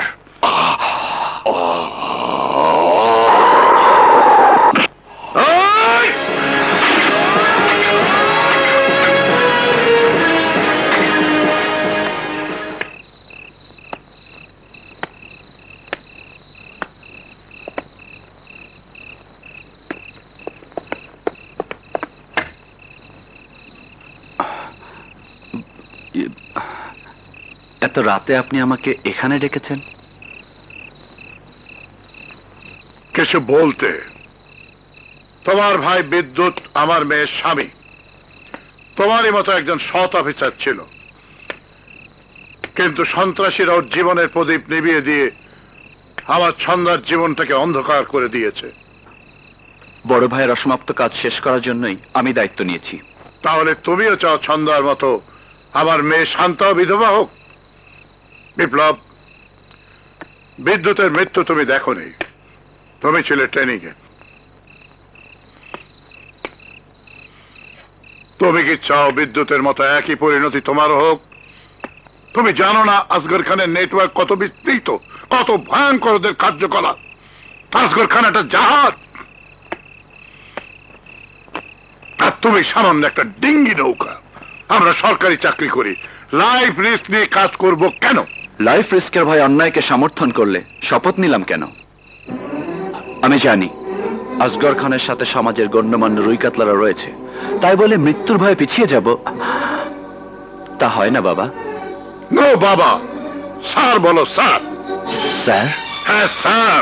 এত রাতে আপনি আমাকে এখানে ডেকেছেন? কিছু বলতে? তোমার ভাই বিদ্যুৎ আমার মেয়ের স্বামী, তোমারই মতো একজন সৎ অফিসার ছিল, কিন্তু সন্ত্রাসীরা ওর জীবনের প্রদীপ নিভিয়ে দিয়ে আমার ছন্দার জীবনটাকে অন্ধকার করে দিয়েছে। বড় ভাইয়ের অসমাপ্ত কাজ শেষ করার জন্যই আমি দায়িত্ব নিয়েছি। তাহলে তুমিও চাও ছন্দার মতো আমার মেয়ে শান্তাও বিধবা হোক? বিপ্লব, বিদ্যুতের মৃত্যু তুমি দেখোনি, তুমি ছিলে ট্রেনিং এ। তুমি কি চাও বিদ্যুতের মতো একই পরিণতি তোমারও হোক? তুমি জানো না আসগর খানের নেটওয়ার্ক কত বিস্তৃত, কত ভয়ঙ্কর ওদের কার্যকলাপ। আসগর খান একটা জাহাজ, আর তুমি সামান্য একটা ডিঙ্গি নৌকা। আমরা সরকারি চাকরি করি, লাইফ রিস্ক নিয়ে কাজ করব কেন? লাইফ রিস্কের ভয় অন্যায়কে সমর্থন করলে শপথ নিলাম কেন? আমি জানি আসগর খানের সাথে সমাজের গণ্যমান্য রুই কাতলারা রয়েছে, তাই বলে মৃত্যুর ভয়ে পিছিয়ে যাব তা হয় না বাবা। নো বাবা, স্যার বলো স্যার। স্যার? হ্যাঁ স্যার,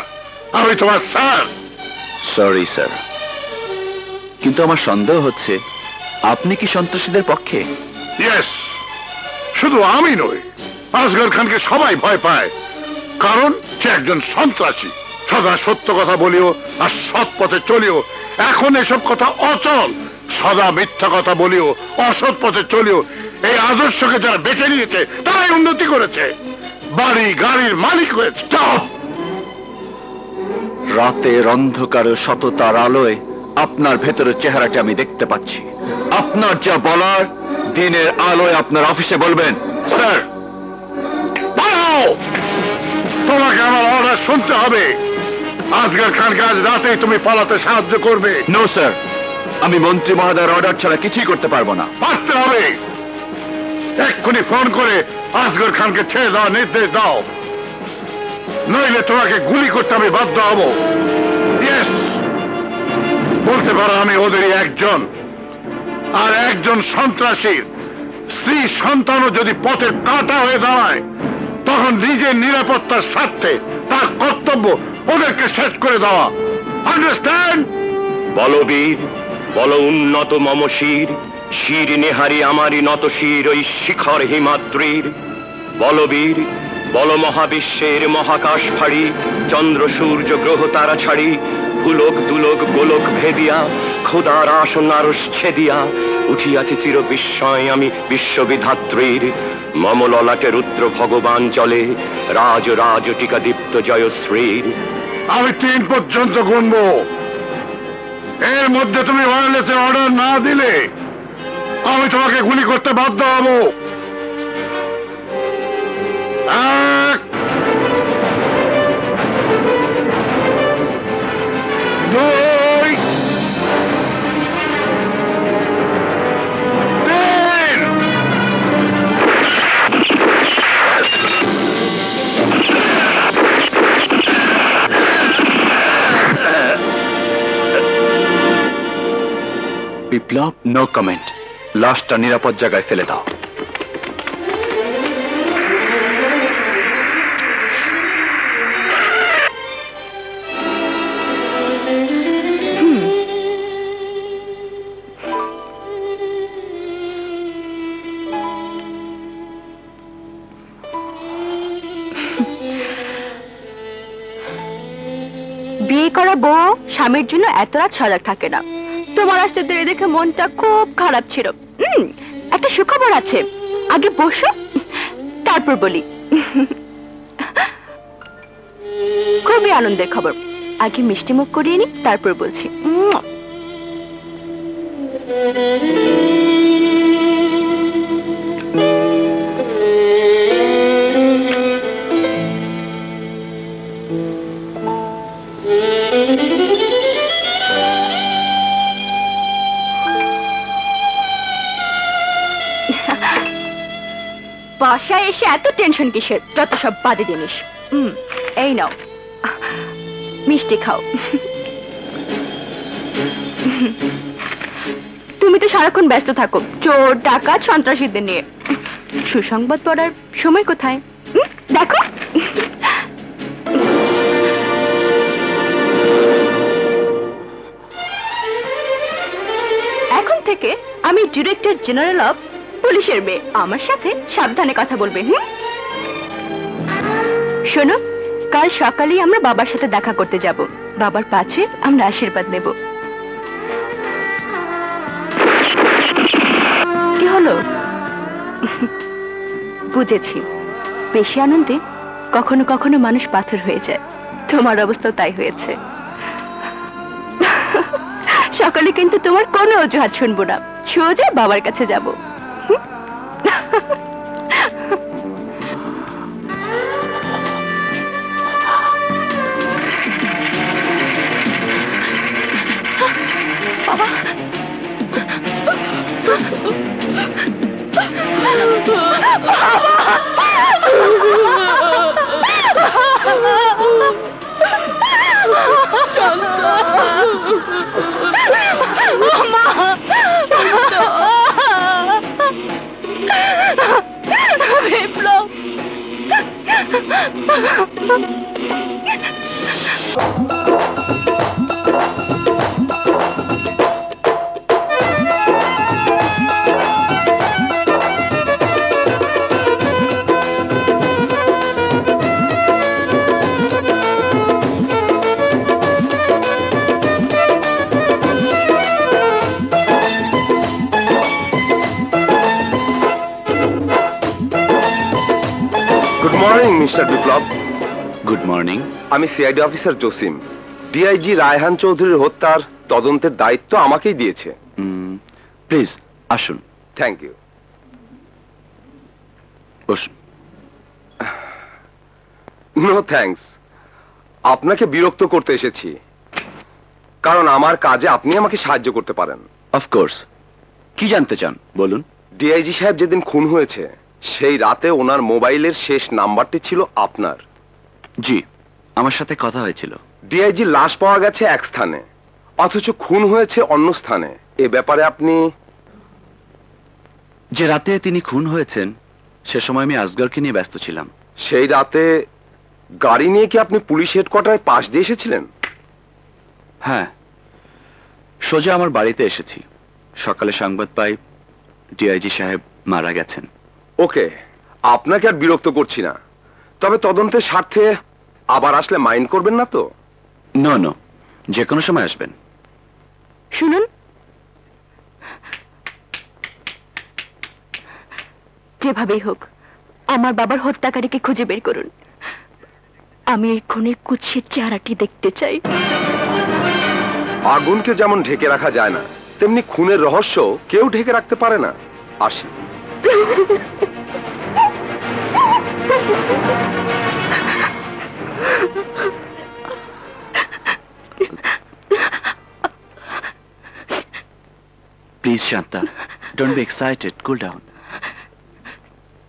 আমি তোমার স্যার। সরি স্যার, কিন্তু আমার সন্দেহ হচ্ছে আপনি কি সন্ত্রাসীদের পক্ষে? ইয়েস, শুধু আমি নই, আসগর খানকে সবাই ভয় পায়, কারণ সে একজন সন্ত্রাসী। সদা সত্য কথা বলিও আর সৎ পথে চলিও, এখন এসব কথা অচল। সদা মিথ্যা কথা বলিও, অসৎ পথে চলিও। এই আদর্শকে যারা বেছে নিয়েছে তারাই উন্নতি করেছে, বাড়ি গাড়ির মালিক হয়েছে। রাতের অন্ধকারে সততার আলোয় আপনার ভেতরের চেহারাটা আমি দেখতে পাচ্ছি। আপনার যা বলার দিনের আলোয় আপনার অফিসে বলবেন। স্যার, তোমাকে আমার অর্ডার শুনতে হবে। আসগর খানকে আজ রাতেই তুমি পালাতে সাহায্য করবে। নো স্যার, আমি মন্ত্রী মহোদয়ের অর্ডার ছাড়া কিছুই করতে পারবো না। পারতে হবে। এক্ষুনি ফোন করে আসগর খানকে ছেড়ে দেওয়ার নির্দেশ দাও, নইলে তোমাকে গুলি করতে আমি বাধ্য হব। ইয়েস, বলতে পারো আমি ওদেরই একজন। আর একজন সন্ত্রাসীর স্ত্রী সন্তানও যদি পথের কাঁটা হয়ে দাঁড়ায়, তখন নিজের নিরাপত্তার স্বার্থে তার কর্তব্য ওদেরকে শেষ করে দেওয়া। আন্ডারস্ট্যান্ড? বলবীর, বল উন্নত মম শির, শির নেহারি আমারি নত শির ওই শিখর হিমাদ্রির। বলবীর, বল মহাবিশ্বের মহাকাশ ফাড়ি, চন্দ্র সূর্য গ্রহ তারা ছাড়ি, পুলক দুলক গোলক ভেদিয়া, খোদার আসন আরশ ছেদিয়া, উঠিয়াছে চির বিস্ময় আমি বিশ্ববিধাত্রীর। মম ললাটে রুদ্র ভগবান চলে, রাজ রাজ টিকা দীপ্ত জয়শ্রীর। আমি 3 পর্যন্ত গুনবো, এর মধ্যে তুমি ওয়্যারলেসের অর্ডার না দিলে আমি তোমাকে গুলি করতে বাধ্য হব। 1, 2, 3। বিপ্লব, নো কমেন্ট। লাশটা নিরাপদ জায়গায় ফেলে দাও। বিয়ে করা বউ স্বামীর জন্য এত রাত সজাগ থাকে না। তোমার আসতে দেরি দেখে মনটা খুব খারাপ ছিল। একটা সুখবর আছে, আগে বসো তারপর বলি। খুবই আনন্দের খবর, আগে মিষ্টি মুখ করিয়ে নি তারপর বলছি। বাসায় এসে এত টেনশন কিসের? যত সব বাজে জিনিস। এই নাও মিষ্টি খাও। তুমি তো সারাক্ষণ ব্যস্ত থাকো চোর ডাকাত সন্ত্রাসীদের নিয়ে, সুসংবাদ পড়ার সময় কোথায়? দেখো এখন থেকে আমি ডিরেক্টর জেনারেল অফ পুলিশের মেয়ে, আমার সাথে সাবধানে কথা বলবে। শোনো, কাল সকালেই আমরা বাবার সাথে দেখা করতে যাব, বাবার পাশে আমরা আশীর্বাদ নেব। চলো। বুঝেছি, বেশি আনন্দে কখনো কখনো মানুষ পাথর হয়ে যায়। তোমার অবস্থাও তাই হয়েছে। সকালে কিন্তু তোমার কোনো অজুহাত শুনবো না, সোজা বাবার কাছে যাব। বাবা, Biplab, good morning mister Biplab. Good morning. আমি CID officer Jasim. DIG Raihan চৌধুরীর হত্যার তদন্তের দায়িত্ব আমাকেই দিয়েছে। প্লিজ আসুন। Thank you. বসুন। নো থ্যাঙ্কস, আপনাকে বিরক্ত করতে এসেছি, কারণ আমার কাজে আপনি আমাকে সাহায্য করতে পারেন। অফকোর্স। কি জানতে চান বলুন। ডিআইজি সাহেব যেদিন খুন হয়েছে সেই রাতে ওনার মোবাইলের শেষ নাম্বারটি ছিল আপনার। জি, আমার সাথে কথা হয়েছিল। ডিআইজি লাশ পাওয়া গেছে এক স্থানে, অথচ খুন হয়েছে অন্য স্থানে। এ ব্যাপারে আপনি? যে রাতে তিনি খুন হয়েছেন সে সময় আমি আসগরকে নিয়ে ব্যস্ত ছিলাম। সেই রাতে গাড়ি নিয়ে কি আপনি পুলিশ হেডকোয়ার্টারের পাশ দিয়ে এসেছিলেন? হ্যাঁ, সোজা আমার বাড়িতে এসেছি। সকালে সংবাদ পাই ডিআইজি সাহেব মারা গেছেন। ওকে, আপনাকে আর বিরক্ত করছি না, তবে তদন্তের স্বার্থে আবার আসলে মাইন্ড করবেন না তো? নো নো, যে কোনো সময় আসবেন। শুনুন, যেভাবেই হোক আমার বাবার হত্যাকারীকে খুঁজে বের করুন। আমি এই খুনের কুৎসিত চেহারাটি দেখতে চাই। আগুনকে যেমন ঢেকে রাখা যায় না, তেমনি খুনের রহস্য কেউ ঢেকে রাখতে পারে না। আসি। Please Shanta, don't be excited, cool down.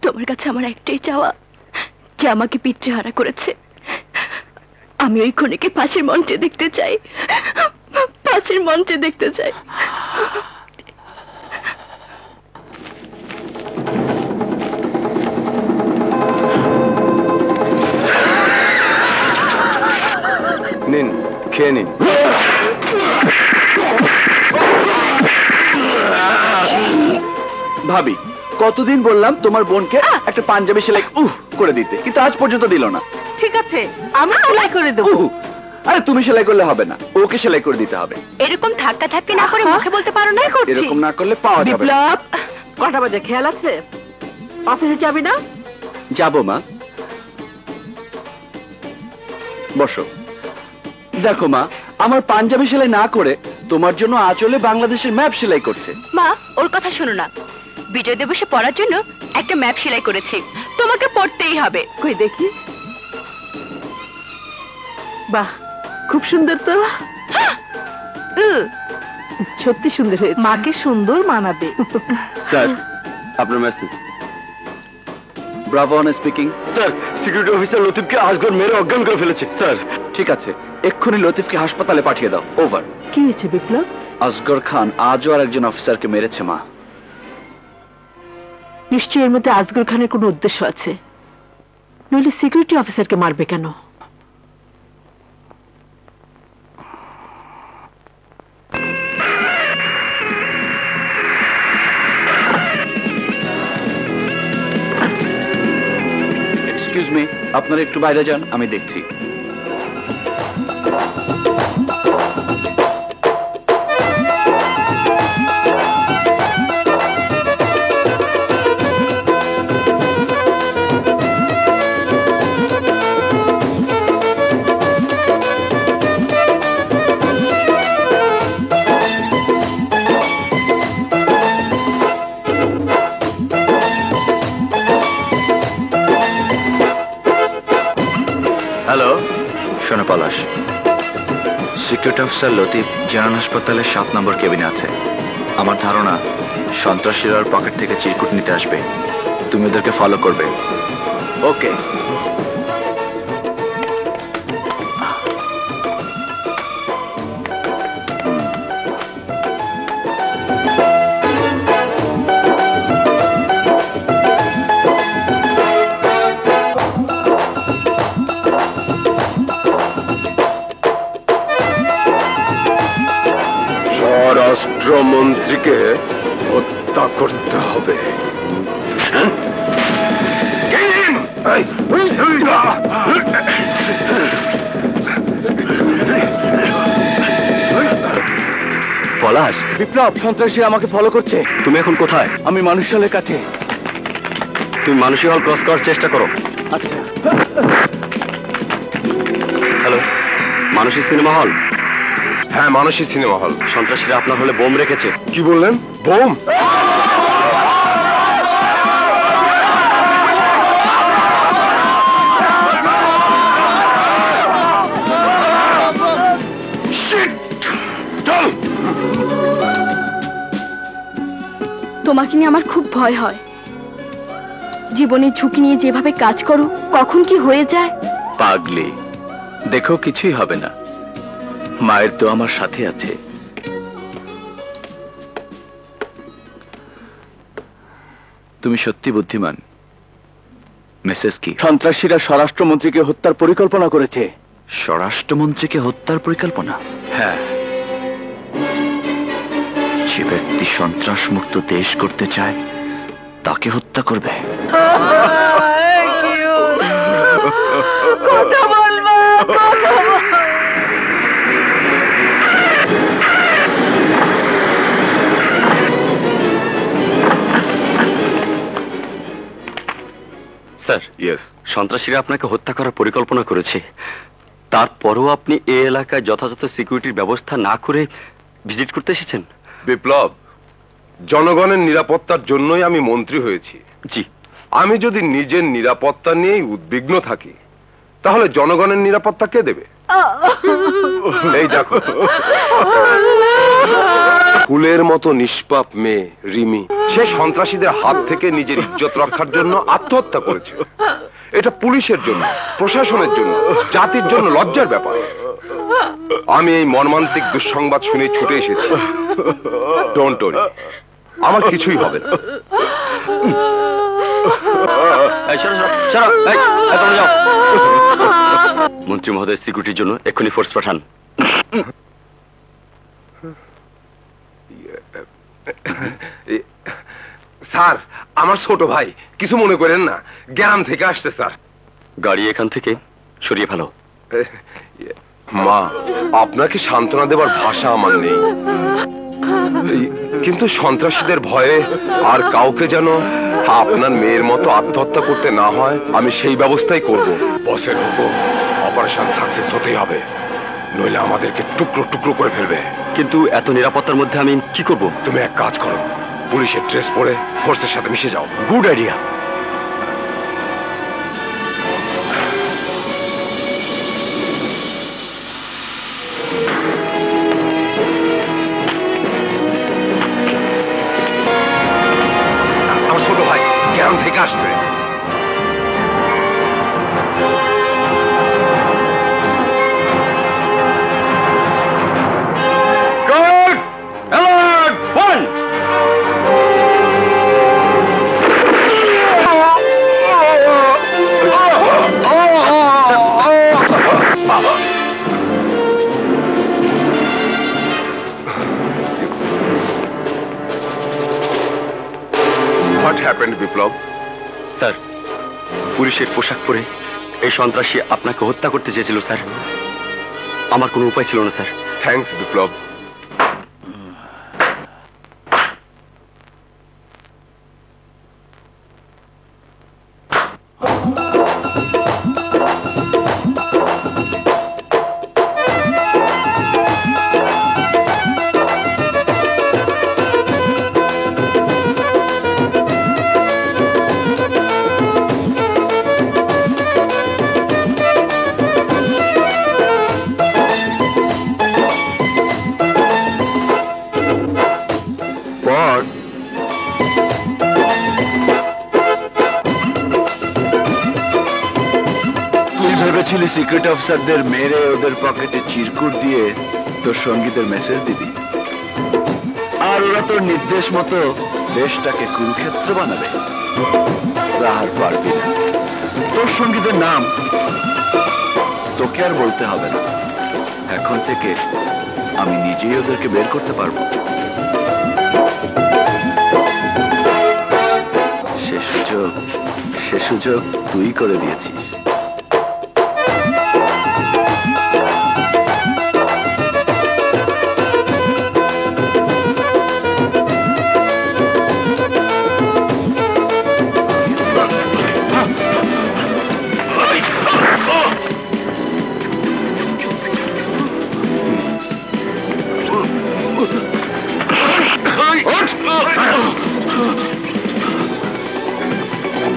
তোমার কাছে আমার একটাই চাওয়া, যে আমাকে পিতৃহারা করেছে আমি ওই খুনিকে ফাঁসির মঞ্চে দেখতে চাই, ফাঁসির মঞ্চে দেখতে চাই। নিন, খেয়ে নিন। ভাবি, কতদিন বললাম তোমার বোনকে একটা পাঞ্জাবি সেলাই করে দিতে, কিন্তু আজ পর্যন্ত দিল না। ঠিক আছে, আমি সেলাই করে দেবো। আরে তুমি সেলাই করলে হবে না, ওকে সেলাই করে দিতে হবে। এরকম ধাক্কা ধাক্কি না করে মুখে বলতে পারো না? এরকম না করলে পাওয়া যাবে না। বিপ্লব, কটা বাজে খেয়াল আছে? অফিসে যাবি না? যাবো মা। বসো। দেখো মা, আমার পাঞ্জাবি সেলাই না করে তোমার জন্য আঁচলে বাংলাদেশের ম্যাপ সেলাই করছে। মা, ওর কথা শোনো না। বিজয় দিবসে পড়ার জন্য একটা ম্যাপ সেলাই করেছি, তোমাকে পড়তেই হবে। কই দেখি। বাহ, খুব সুন্দর তো। সত্যি সুন্দর হয়েছে। মাকে সুন্দর মানাবে। স্যার, আপনার message. Bravo speaking. Sir, security officer লতিফকে আসগর মেরে অজ্ঞান করে ফেলেছে। স্যার, ঠিক আছে, এক্ষুনি লতিফকে হাসপাতালে পাঠিয়ে দাও। ওভার। কি হয়েছে বিপ্লব? আসগর খান আজও আর একজন অফিসারকে মেরেছে মা। নিশ্চয়ই এর মধ্যে আসগর খানের কোনো উদ্দেশ্য আছে, নইলে সিকিউরিটি অফিসারকে মারবে কেন? এক্সকিউজ মি, আপনারা একটু বাইরে যান, আমি দেখছি। পলাশ। সিক্রেট অফিসার লতিফ জেনারেল হাসপাতালের 7 নম্বর কেবিনে আছে। আমার ধারণা সন্ত্রাসীরা ওর পকেট থেকে চিরকুট নিতে আসবে। তুমি ওদেরকে ফলো করবে। ওকে। স্বরাষ্ট্রমন্ত্রীকে হত্যা করতে হবে। পলাশ, বিপ্লব, সন্ত্রাসী আমাকে ফলো করছে। তুমি এখন কোথায়? আমি মানুষের কাছে। তুমি মানসী হল ক্রস করার চেষ্টা করো। আচ্ছা। হ্যালো, মানসী সিনেমা হল? হ্যাঁ, মানসী সিনেমা হল। সন্ত্রাসীরা আপনার হলে বোম রেখেছে। কি বললেন? বোম? তোমাকে নিয়ে আমার খুব ভয় হয়। জীবনের ঝুঁকি নিয়ে যেভাবে কাজ করো, কখন কি হয়ে যায়। পাগলি, দেখো কিছুই হবে না। মায়ের তো আমার সাথে আছে। তুমি সত্যি বুদ্ধিমান। মেসেজ কি? সন্ত্রাসীরা স্বরাষ্ট্রমন্ত্রীকে হত্যার পরিকল্পনা করেছে। স্বরাষ্ট্রমন্ত্রীকে হত্যার পরিকল্পনা? হ্যাঁ। যে ব্যক্তি সন্ত্রাস মুক্ত দেশ করতে চায় তাকে হত্যা করবে। Sir, yes. সন্ত্রাসীরা আপনাকে হত্যা করার পরিকল্পনা করেছে। তারপরও আপনি এই এলাকায় যথাযথ সিকিউরিটির ব্যবস্থা না করে ভিজিট করতে এসেছেন? বিপ্লব, জনগণের নিরাপত্তার জন্যই আমি মন্ত্রী হয়েছি। জি। আমি যদি নিজের নিরাপত্তা নিয়েই উদ্বিগ্ন থাকি, তাহলে জনগণের নিরাপত্তা কে দেবে? এই দেখো, ফুলের মতো নিষ্পাপ মেয়ে রিমি, সে সন্ত্রাসীদের হাত থেকে নিজের ইজ্জত রক্ষার জন্য আত্মহত্যা করেছে। এটা পুলিশের জন্য, প্রশাসনের জন্য, জাতির জন্য লজ্জার ব্যাপার। আমি এই মর্মান্তিক দুঃসংবাদ শুনে ছুটে এসেছি। ডোন্ট ওয়ারি, আমার কিছুই হবে না। মন্ত্রী মহোদয়, সিকিউরিটির জন্য এক্ষুনি ফোর্স পাঠান। স্যার, আমার ছোট ভাই, কিছু মনে করেন না, গ্রাম থেকে আসছে স্যার। গাড়ি এখান থেকে সরিয়ে ফেলো। মা, আপনাকে সান্ত্বনা দেবার ভাষা আমার নেই, কিন্তু সন্ত্রাসীদের ভয়ে আর কাউকে যেন আপনার মেয়ের মতো আত্মহত্যা করতে না হয়, আমি সেই ব্যবস্থাই করব। বসের হুকুম, অপারেশন সাকসেস হতেই হবে, নইলে আমাদেরকে টুকরো টুকরো করে ফেলবে। কিন্তু এত নিরাপত্তার মধ্যে আমি কি করব? তুমি এক কাজ করো, পুলিশের ড্রেস পরে ফোর্সের সাথে মিশে যাও। Good idea. আমার ছোট ভাই গ্রাম থেকে আসছে। What happened, Biplab? স্যার, পুলিশের পোশাক পরে এই সন্ত্রাসী আপনাকে হত্যা করতে চেয়েছিল স্যার। আমার কোনো উপায় ছিল না স্যার। থ্যাঙ্কস বিপ্লব। পর তুই ভেবেছিলি সিক্রেট অফিসারদের মেরে ওদের পকেটে চিরকুট দিয়ে তোর সঙ্গীদের মেসেজ দিবি, আর ওরা তোর নির্দেশ মতো দেশটাকে কুরুক্ষেত্র বানাবে। আর পারবি না। তোর সঙ্গীদের নাম তোকে আর বলতে হবে না, এখন থেকে আমি নিজেই ওদেরকে বের করতে পারবো। সে সুযোগ তুই করে দিয়েছিস।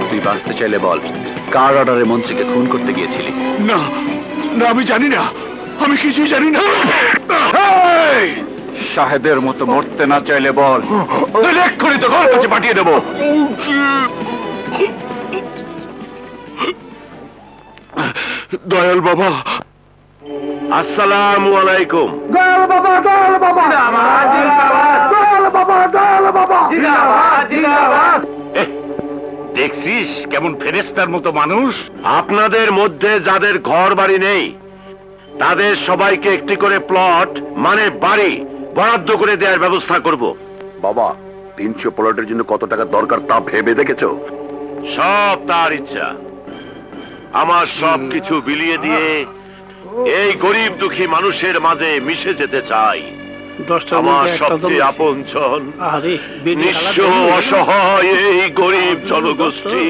তুই বাঁচতে চাইলে বল, কার অর্ডারে মন্ত্রীকে খুন করতে গিয়েছিলি? না না, আমি জানি না, আমি কিছুই জানি না। শাহেদের মতো মরতে না চাইলে বল, এক্ষুনি তো ঘর কাছে পাঠিয়ে দেবো। দয়াল বাবা, আসসালামু আলাইকুম। দয়াল বাবা, দয়াল বাবা, দয়াল বাবা, দয়াল বাবা। দেখছিস কেমন ফেরেশতার মতো মানুষ? আপনাদের মধ্যে যাদের ঘর বাড়ি নেই তাদের সবাইকে একটি করে প্লট মানে বাড়ি বরাদ্দ করে দেওয়ার ব্যবস্থা করব। বাবা, 300 প্লটের জন্য কত টাকা দরকার তা ভেবে দেখেছো? সব তার ইচ্ছা। আমার সব কিছু বিলিয়ে দিয়ে এই গরিব দুঃখী মানুষের মাঝে মিশে যেতে চাই। আমার সবচেয়ে আপনজন, নিঃস্ব অসহায় এই গরিব জনগোষ্ঠী।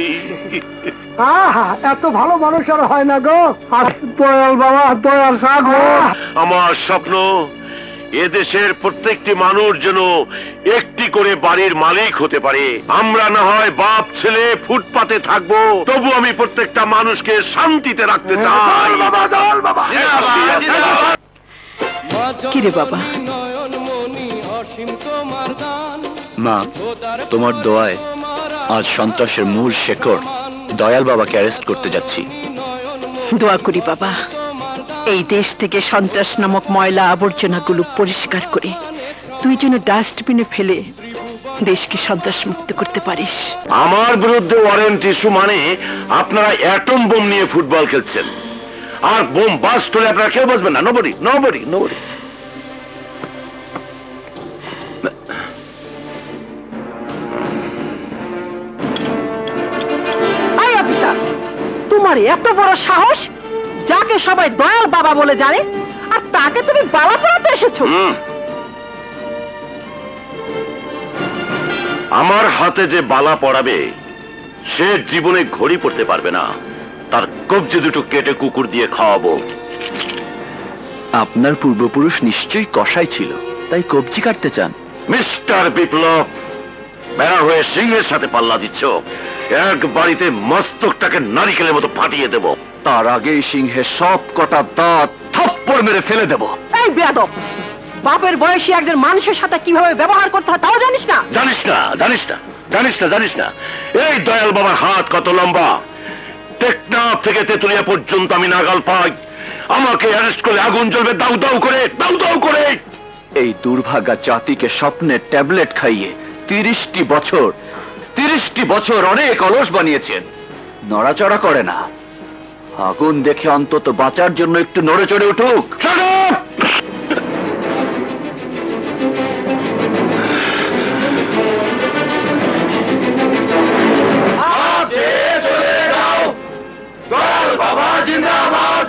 এত ভালো মানুষ আর হয় না গো। দয়াল বাবা, দয়াল সাগর। আমার স্বপ্ন এদেশের প্রত্যেকটি মানুষ যেন একটি করে বাড়ির মালিক হতে পারে। আমরা না হয় বাপ ছেলে ফুটপাতে থাকবো, তবু আমি প্রত্যেকটা মানুষকে শান্তিতে রাখতে চাই। কিরে বাবা, মা, তোমার দোয়ায় আজ সন্ত্রাসের মূল শেকড় দয়াল বাবাকে অ্যারেস্ট করতে যাচ্ছি। দোয়া করি বাবা, এই দেশ থেকে সন্ত্রাস নামক ময়লা আবর্জনাগুলো পরিষ্কার করে তুই যেন ডাস্টবিনে ফেলে দেশকে সন্ত্রাস মুক্ত করতে পারিস। আমার বিরুদ্ধে ওয়ারেন্ট ইস্যু মানে আপনারা অ্যাটম বোম নিয়ে ফুটবল খেলছেন, আর বোম বাস্ট হলে আপনারা কেউ বাঁচবেন না। Nobody nobody nobody. তোমার এত বড় সাহস, যাকে সবাই দয়াল বাবা বলে জানে, আর তাকে তুমি বালা পড়াতে এসেছো? আমার হাতে যে বালা পড়াবে সে জীবনে ঘড়ি পড়তে পারবে না, তার কবজি দুটো কেটে কুকুর দিয়ে খাওয়াবো। আপনার পূর্বপুরুষ নিশ্চয়ই কসাই ছিল, তাই কবজি কাটতে চান? মিস্টার বিপ্লব, বেড়া হয়ে সিংহের সাথে পাল্লা দিচ্ছ। এক বাড়িতে মস্তকটাকে নারিকেলের মতো ফাটিয়ে দেব। তার আগেই সিংহের সব কটা দাঁত থাপ্পড় মেরে ফেলে দেব। এই বেয়াদব, বাপের বয়সী একজন মানুষের সাথে কিভাবে ব্যবহার করতে হয় তাও জানিস না? জানিস না, জানিস না, জানিস না, জানিস না। এই দয়াল বাবার হাত কত লম্বা, টেকনাফ থেকে তেতুলিয়া পর্যন্ত আমি নাগাল পাই। আমাকে অ্যারেস্ট করলে আগুন জ্বলবে দাউ দাউ করে, দাউ দাউ করে। এই দুর্ভাগা জাতিকে স্বপ্নের ট্যাবলেট খাইয়ে 30টি বছর অনেক অলস বানিয়েছেন। নড়াচড়া করে না। আগুন দেখে অন্তত বাঁচার জন্য একটু নড়ে চড়ে উঠুক। বাবা জিন্দাবাদ,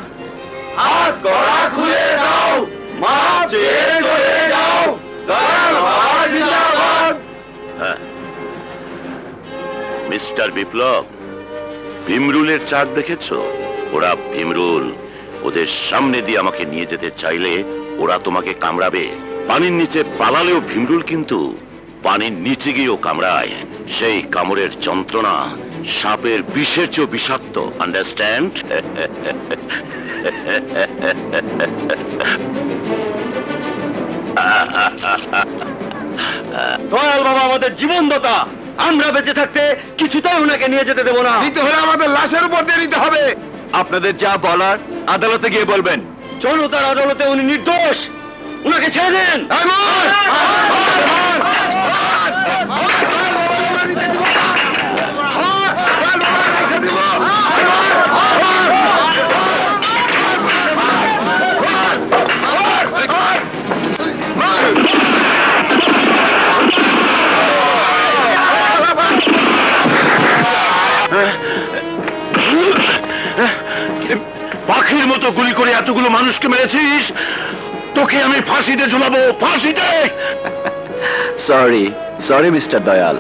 হাত গড়া খুলে দাও, মা চেয়ে চলে যাও, দয়াল বাবা জিন্দাবাদ। মিস্টার বিপ্লব, ভীমরুলের চাঁদ দেখেছ? ওরা ভীমরুল। ওদের সামনে দিয়ে আমাকে নিয়ে যেতে চাইলে ওরা তোমাকে কামড়াবে। পানির নিচে পালালেও ভীমরুল কিন্তু পানির নিচে গিয়েও কামড়ায়। সেই কামড়ের যন্ত্রণা সাপের বিষের চেয়েও বিষাক্ত। আন্ডারস্ট্যান্ড? দয়াল বাবা আমাদের জীবনদাতা, আমরা বেঁচে থাকতে কিছুটাই ওনাকে নিয়ে যেতে দেবো না। দিতে হলে আমাদের লাশের উপর দিয়ে দিতে হবে। আপনাদের যা বলার আদালতে গিয়ে বলবেন। জনতার আদালতে উনি নির্দোষ, উনাকে ছেড়ে দেন। পাখির মতো গুলি করে এতগুলো মানুষকে মেরেছিস, তোকে আমি ফাঁসিতে ঝুলাবো, ফাঁসিতে। Sorry sorry mister Dayal.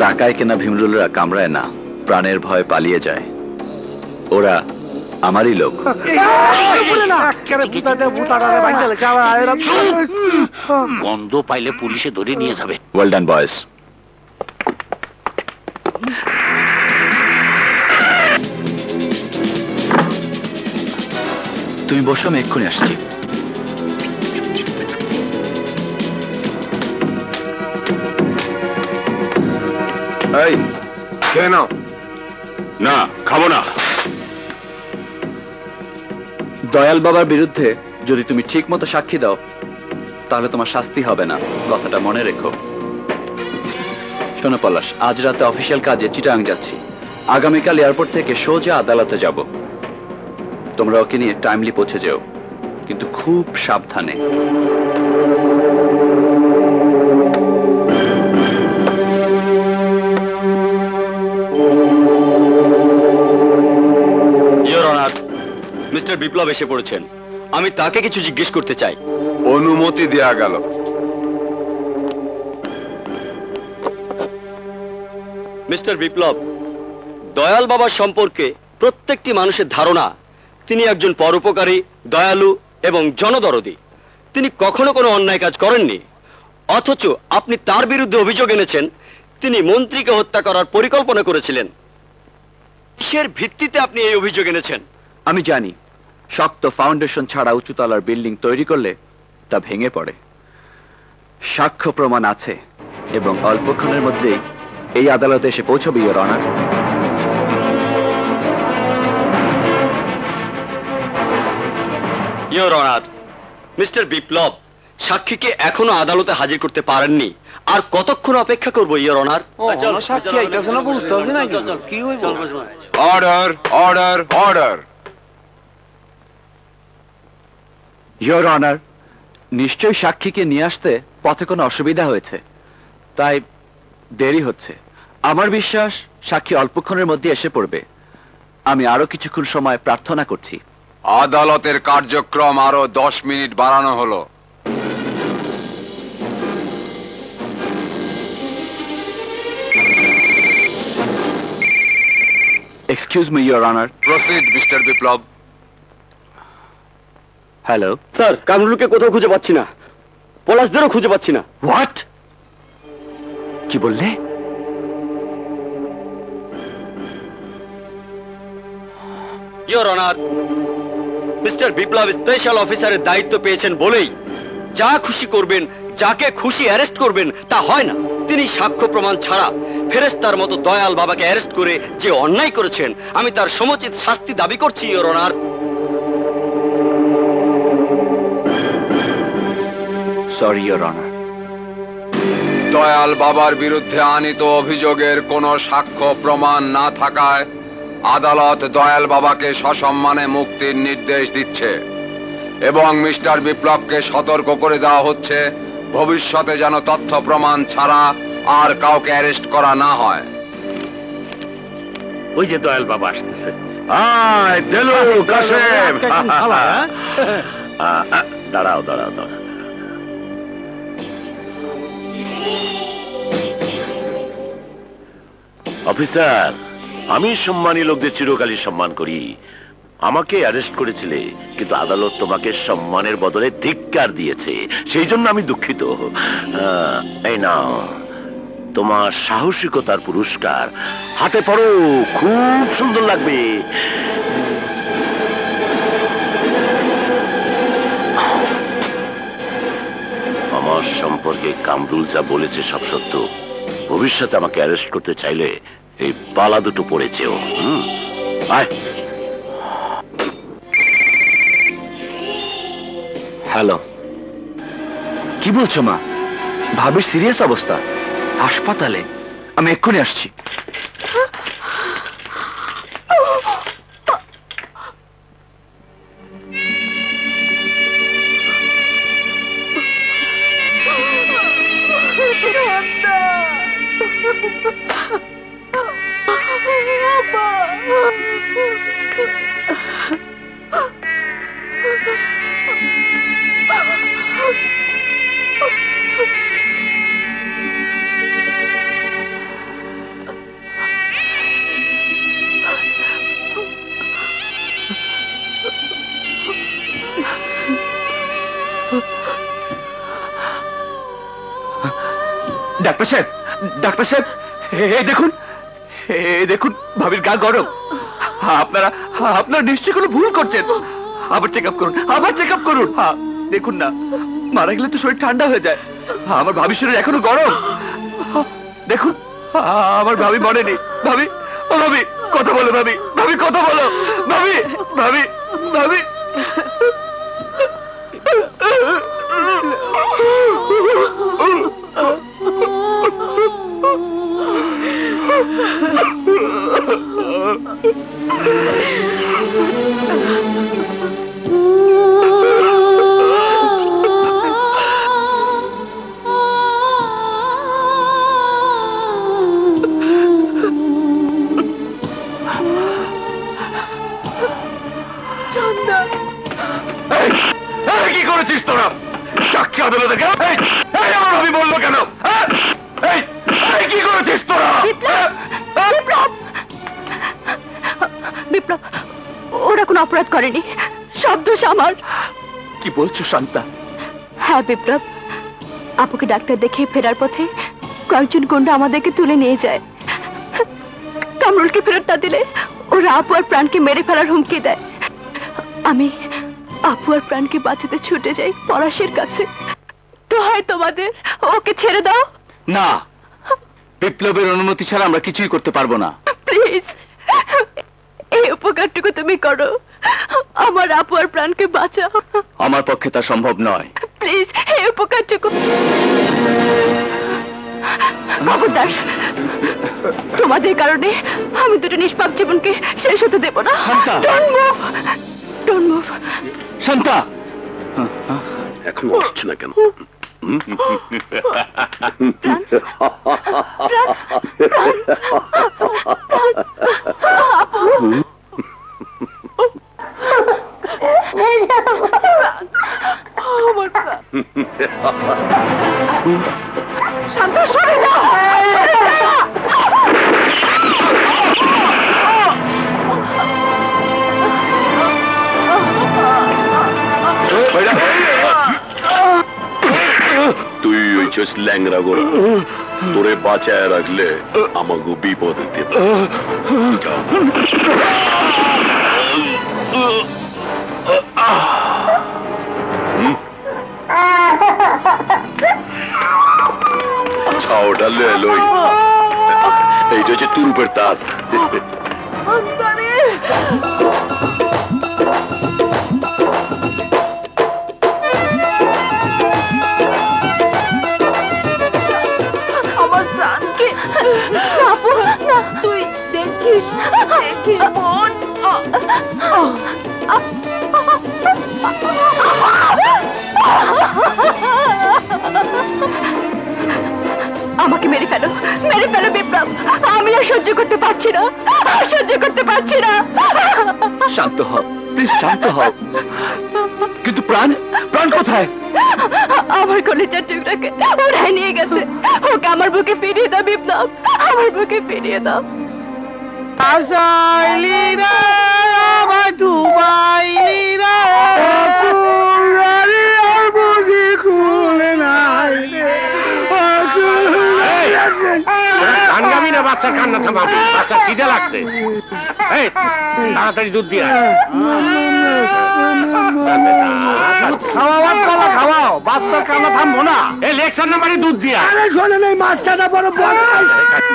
টাকায় কেনা ভীমরুলরা কামড়ায় না, প্রাণের ভয় পালিয়ে যায়। ওরা আমারই লোক। গন্ধ পাইলে পুলিশে ধরে নিয়ে যাবে। ওয়েল ডান বয়েস। তুমি বসো, আমি এক্ষুনি আসছি। এই খেয়ে নাও। না, খাবো না। দয়াল বাবার বিরুদ্ধে যদি তুমি ঠিক মতো সাক্ষী দাও তাহলে তোমার শাস্তি হবে না, কথাটা মনে রেখো। শোনো পলাশ, আজ রাতে অফিসিয়াল কাজে চিটাং যাচ্ছি, আগামীকাল এয়ারপোর্ট থেকে সোজা আদালতে যাব। তোমরা ওকে নিয়ে টাইমলি পৌঁছে যেও, কিন্তু খুব সাবধানে। ইওর অনার, মিস্টার বিপ্লব এসে পড়েছেন, আমি তাকে কিছু জিজ্ঞেস করতে চাই। অনুমতি দেয়া গেল। মিস্টার বিপ্লব, দয়াল বাবার সম্পর্কে প্রত্যেকটি মানুষের ধারণা তিনি একজন পরোপকারী, দয়ালু এবং জনদরদী। তিনি কখনো কোনো অন্যায় কাজ করেননি, অথচ আপনি তার বিরুদ্ধে অভিযোগ এনেছেন তিনি মন্ত্রীকে হত্যা করার পরিকল্পনা করেছিলেন। কিসের ভিত্তিতে আপনি এই অভিযোগ এনেছেন? আমি জানি শক্ত ফাউন্ডেশন ছাড়া উঁচুতলার বিল্ডিং তৈরি করলে তা ভেঙে পড়ে। সাক্ষ্য প্রমাণ আছে এবং অল্পক্ষণের মধ্যেই এই আদালতে এসে পৌঁছবে your honour. Your honour, mister Biplab সাক্ষীকে এখনো আদালতে হাজির করতে পারেননি, আর কতক্ষণ অপেক্ষা করবো your honour? Order order order. Your honour, নিশ্চয়ই সাক্ষীকে নিয়ে আসতে পথে কোনো অসুবিধা হয়েছে, তাই দেরি হচ্ছে। আমার বিশ্বাস সাক্ষী অল্পক্ষণের মধ্যে এসে পড়বে। আমি আরো কিছুক্ষণ সময় প্রার্থনা করছি। আদালতের কার্যক্রম আরো 10 মিনিট বাড়ানো হলো। Excuse me your honour. Proceed mister Biplab. Hello sir, কামরুলকে কোথাও খুঁজে পাচ্ছি না, পলাশদেরও খুঁজে পাচ্ছি না। হোয়াট? কি বললে? Your honour, mister Biplab special অফিসারের দায়িত্ব পেয়েছেন বলেই যা খুশি করবেন, যাকে খুশি অ্যারেস্ট করবেন তা হয় না। তিনি সাক্ষ্য প্রমাণ ছাড়া ফেরেশতার মতো দয়াল বাবাকে অ্যারেস্ট করে যে অন্যায় করেছেন, আমি তার সমুচিত শাস্তি দাবি করছি your honour. Sorry your honour. Dayal বাবার বিরুদ্ধে আনিত অভিযোগের কোনো সাক্ষ্য প্রমাণ না থাকায় আদালত দয়াল বাবাকে সসম্মানে মুক্তির নির্দেশ দিচ্ছে এবং মিস্টার বিপ্লবকে সতর্ক করে দেওয়া হচ্ছে ভবিষ্যতে যেন তথ্য প্রমাণ ছাড়া আর কাউকে অ্যারেস্ট করা না হয়। ওই যে দয়াল বাবা আসতেছে। আয় দেলু কাশেম। দাঁড়াও দাঁড়াও দাঁড়াও। অফিসার, আমি সম্মানী লোকদের চিরকালই সম্মান করি। আমাকে অ্যারেস্ট করেছিলে, কিন্তু আদালত তোমাকে সম্মানের বদলে ধিক্কার দিয়েছে, সেই জন্য আমি দুঃখিত। এই নাও তোমার সাহসিকতার পুরস্কার। হাতে পড়ো, খুব সুন্দর লাগবে। আমার সম্পর্কে কামরুল যা বলেছে সব সত্য। ভবিষ্যতে আমাকে অ্যারেস্ট করতে চাইলে এই পালা দুটো পড়েছেও। আয়। হ্যালো, কি বলছো মা? ভাবির সিরিয়াস অবস্থা, হাসপাতালে। আমি এক্ষুনি আসছি। ডাক্তার সাহেব, ডাক্তার সাহেব, এই দেখুন, এই দেখুন, ভাবির গা গরম। আপনারা নিশ্চয়ই কোনো ভুল করছেন। আবার চেক আপ করুন, আবার চেক আপ করুন। দেখুন না, মারা গেলে তো শরীর ঠান্ডা হয়ে যায়। আমার ভাবির শরীর এখনো গরম। দেখুন, আমার ভাবি মরেনি। ভাবি, ও ভাবি, কথা বলো ভাবি, ভাবি কথা বলো, ভাবি, ভাবি, ভাবি। কি করেছিস তোরা? সাক্ষী আদালতে কেন? আমার ভাবি বললো কেন? কি করেছিস তোরা? বিপ্লব, ওরা কোনো অপরাধ করেনি, সব দোষ আমার। কি বলছো শান্তা? হ্যাঁ বিপ্লব, আপুকে ডাক্তার দেখে ফেরার পথে কয়েকজন গুন্ডা আমাদেরকে তুলে নিয়ে যায়। কামরুলকে ফেরত না দিলে ওরা আপু আর প্রাণকে মেরে ফেলার হুমকি দেয়। আমি আপু আর প্রাণকে বাঁচাতে ছুটে যাই পলাশের কাছে। তো হয় তোমাদের ওকে ছেড়ে দাও। না, বিপ্লবের অনুমতি ছাড়া আমরা কিছুই করতে পারবো না। প্লিজ, এই উপকারটুকু তুমি করো, আমার আপু আর প্রাণকে বাঁচাও। আমার পক্ষে তা সম্ভব নয়। প্লিজ, এই উপকারটুকু। খবরদার, তোমাদের কারণে আমি দুটো নিষ্পাপ জীবনকে শেষ হতে দেব না। Don't move, don't move. Shanta, এখন উঠছে না কেন? শান্ত, সরে যাও। তুই হইছিস ল্যাংরা গোড়া, তোরে বাঁচায় রাখলে আমাকে বিপদে দেবে। ছাওটা লই, এইটা হচ্ছে তুরুপের তাস। আমার প্রাণকে আপু, না তুই দেখিস, দেখি মন। আমাকে মেরে ফেলো, মেরে ফেলো বিপ্লব। আমি আর সহ্য করতে পারছি না, আর সহ্য করতে পারছি না। শান্ত হও, প্লিজ শান্ত হও। কিন্তু প্রাণ, প্রাণ কোথায়? আমার কলেজার টুকরাকে ওরাই নিয়ে গেছে। ওকে আমার বুকে ফিরিয়ে দাও বিপ্লব, আমার বুকে ফিরিয়ে দাও। আমার ডুবাইলি রে, খুলে নাই। বাচ্চার কান্না থামাবি, বাচ্চা খিদে লাগছে। এই তাড়াতাড়ি দুধ দিয়ে খাওয়াও, বাচ্চার কান্না থামবো না। এই লেকচার নাম্বারে দুধ দিয়া। আরে শোনেন, এই বাচ্চাটা বড় বড়,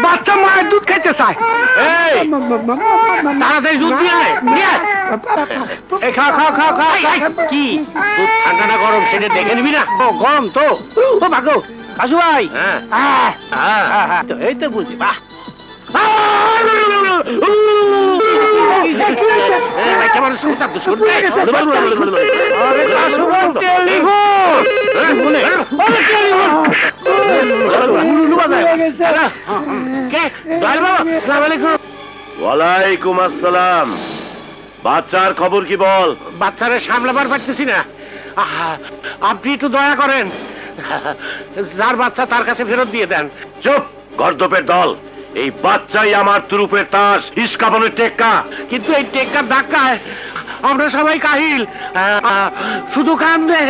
বাচ্চা মায়ের দুধ খেতে চায়। এই তাড়াতাড়ি দুধ দিয়ে খাও খাও খাও খাও। কি দুধ ঠান্ডা না গরম সেটা দেখে নিবি না? গরম তো। ও ভাগো কাশু ভাই। এই তো বুঝি। বাহ, ওয়ালাইকুম আসসালাম। বাচ্চার খবর কি বল? বাচ্চারে সামলাবার পারতেছি না, আপনি একটু দয়া করেন, যার বাচ্চা তার কাছে ফেরত দিয়ে দেন। চুপ, গর্দপের দল। এই বাচ্চাই আমার তুরুপের তাস, ইস্কাবনের টেক্কা। কিন্তু এই টেক্কার ধাক্কায় আমরা সবাই কাহিল, শুধু কান্দে।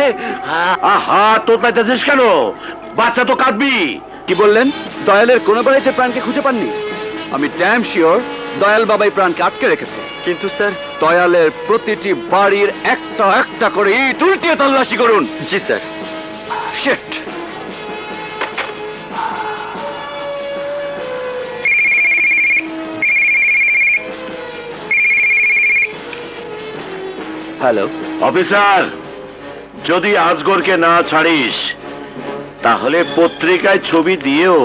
আহা, তোর পাইতেছিস কেন? বাচ্চা তো কাঁদবি। কি বললেন? দয়ালের কোনো বাড়িতে প্রাণকে খুঁজে পাননি? আমি ড্যাম শিওর দয়াল বাবাই প্রাণকে আটকে রেখেছে। কিন্তু স্যার, দয়ালের প্রতিটি বাড়ির একটা একটা করে ইট উল্টিয়ে তল্লাশি করুন। জি স্যার। শিট। হ্যালো অফিসার, যদি আজগরকে না ছাড়িস তাহলে পত্রিকায় ছবি দিয়েও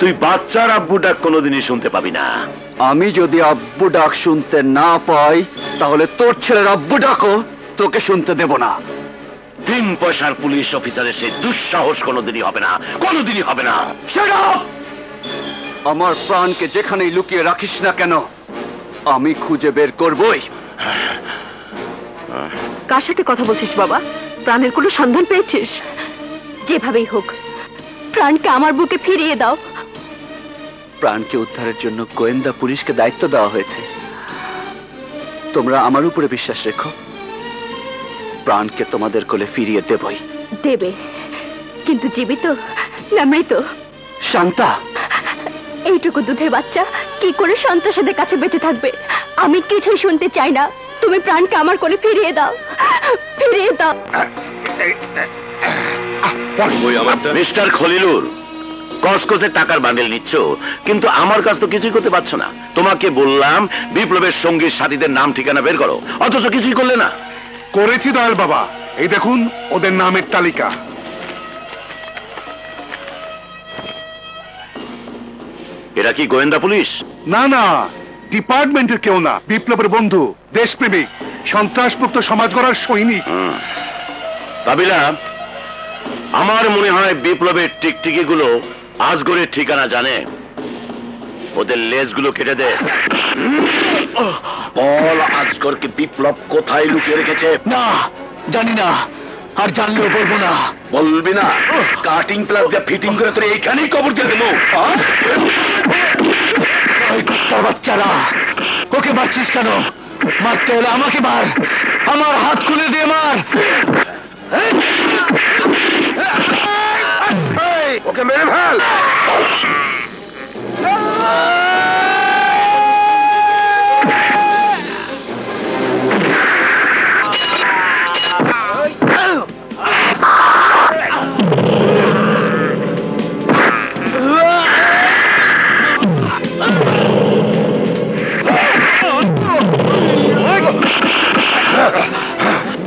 তুই বাচ্চার আব্বু ডাক কোনোদিনই শুনতে পাবি না। আমি যদি আব্বু ডাক শুনতে না পাই তাহলে তোর ছেলের আব্বু ডাকও তোকে শুনতে দেব না। 3 পয়সার পুলিশ অফিসারের সেই দুঃসাহস কোনোদিনই হবে না, কোনোদিনই হবে না। Shut up! আমার প্রাণকে যেখানেই লুকিয়ে রাখিস না কেন, আমি খুঁজে বের করবই। কার সাথে কথা বলছিস বাবা? প্রাণের কোনো সন্ধান পেয়েছিস? যেভাবেই হোক প্রাণকে আমার বুকে ফিরিয়ে দাও। প্রাণকে উদ্ধারের জন্য গোয়েন্দা পুলিশকে দায়িত্ব দেওয়া হয়েছে। তোমরা আমার উপরে বিশ্বাস রেখো, প্রাণকে তোমাদের কোলে ফিরিয়ে দেবই। দেবে, কিন্তু জীবিত না মৃত? শান্তা, এইটুকু দুধের বাচ্চা কি করে সন্ত্রাসীদের কাছে বেঁচে থাকবে? আমি কিছুই শুনতে চাই না। তুমি প্রাণকে আমার কোলে ফিরিয়ে দাও, ফিরিয়ে দাও। মিস্টার খলিলুর, কসকসে টাকার বান্ডেল নিচ্ছ, কিন্তু আমার কাছ তো কিছুই করতে পারছো না। তোমাকে বললাম বিপ্লবের সঙ্গী সাথীদের নাম ঠিকানা বের করো, অথচ কিছুই করলে না। করেছি দয়াল বাবা, এই দেখুন ওদের নামের তালিকা। এরা কি গোয়েন্দা পুলিশ? না না, ডিপার্টমেন্টের কেউ না, বিপ্লবের বন্ধু, দেশপ্রেমিক, সন্ত্রাসমুক্ত সমাজ গড়ার সৈনিক। কাবিলা, আমার মনে হয় বিপ্লবের টিকটিকি গুলো আজগরের ঠিকানা জানে। ওদের লেজগুলো কেটে দে। বল আজগরকে বিপ্লব কোথায় লুকিয়ে রেখেছে? না, জানি না, আর জানলেও বলবো না। বলবি না? কাটিং প্লাস দিয়ে ফিটিং করে তোর এইখানেই কবর দিয়ে দেবো। তোর বাচ্চারা, ওকে মারছিস কেন? মারতে হলে আমাকে মার, আমার হাত খুলে দিয়ে মার। ওকে মেরে ফেল।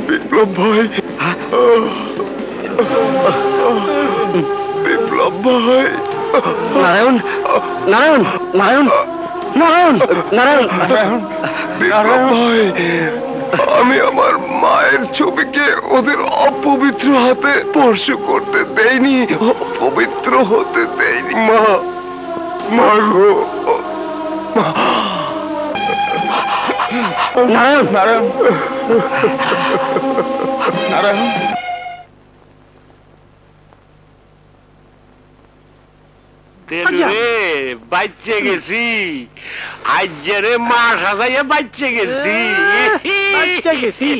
বিপ্লব ভাই, বিপ্লব ভাই। নারায়ণ, নারায়ণ, নারায়ণ, নারায়ণ, নারায়ণ, বিপ্লব ভাই, আমি আমার মায়ের ছবিকে ওদের অপবিত্র হাতে স্পর্শ করতে দেইনি, অপবিত্র হতে দেইনি। মা, মা গো, নারায়ণ, নারায়ণ, নারায়ণ। বাচ্চে গেছি, আজ রে মা সাজাইয়া বাচ্চে গেছি। বাচ্চা গেছি,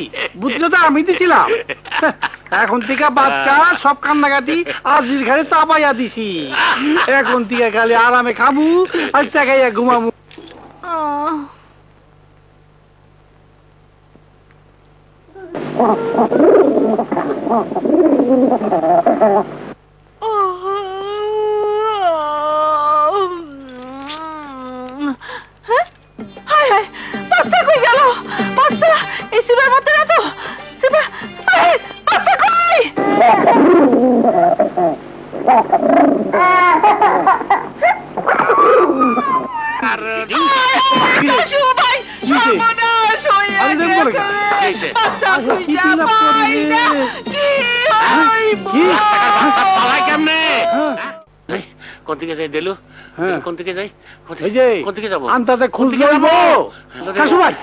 বুঝলে তো আমি দিছিলাম। এখন থেকে বাচ্চা সব কান্নাকাটি আজির ঘরে চাপাইয়া দিছি। এখন থেকে খালি আরামে খাবো আর চাকাইয়া ঘুমাবো। বাচ্চা কই গেল? বাচ্চা এই সিবার মধ্যে না তো? বাচ্চা কই? কোন দিকে যাই দেলু? কোন দিকে যাই? কোন দিকে যাবো? আন্তাতে খুঁজতে যাবো। কাশু ভাই,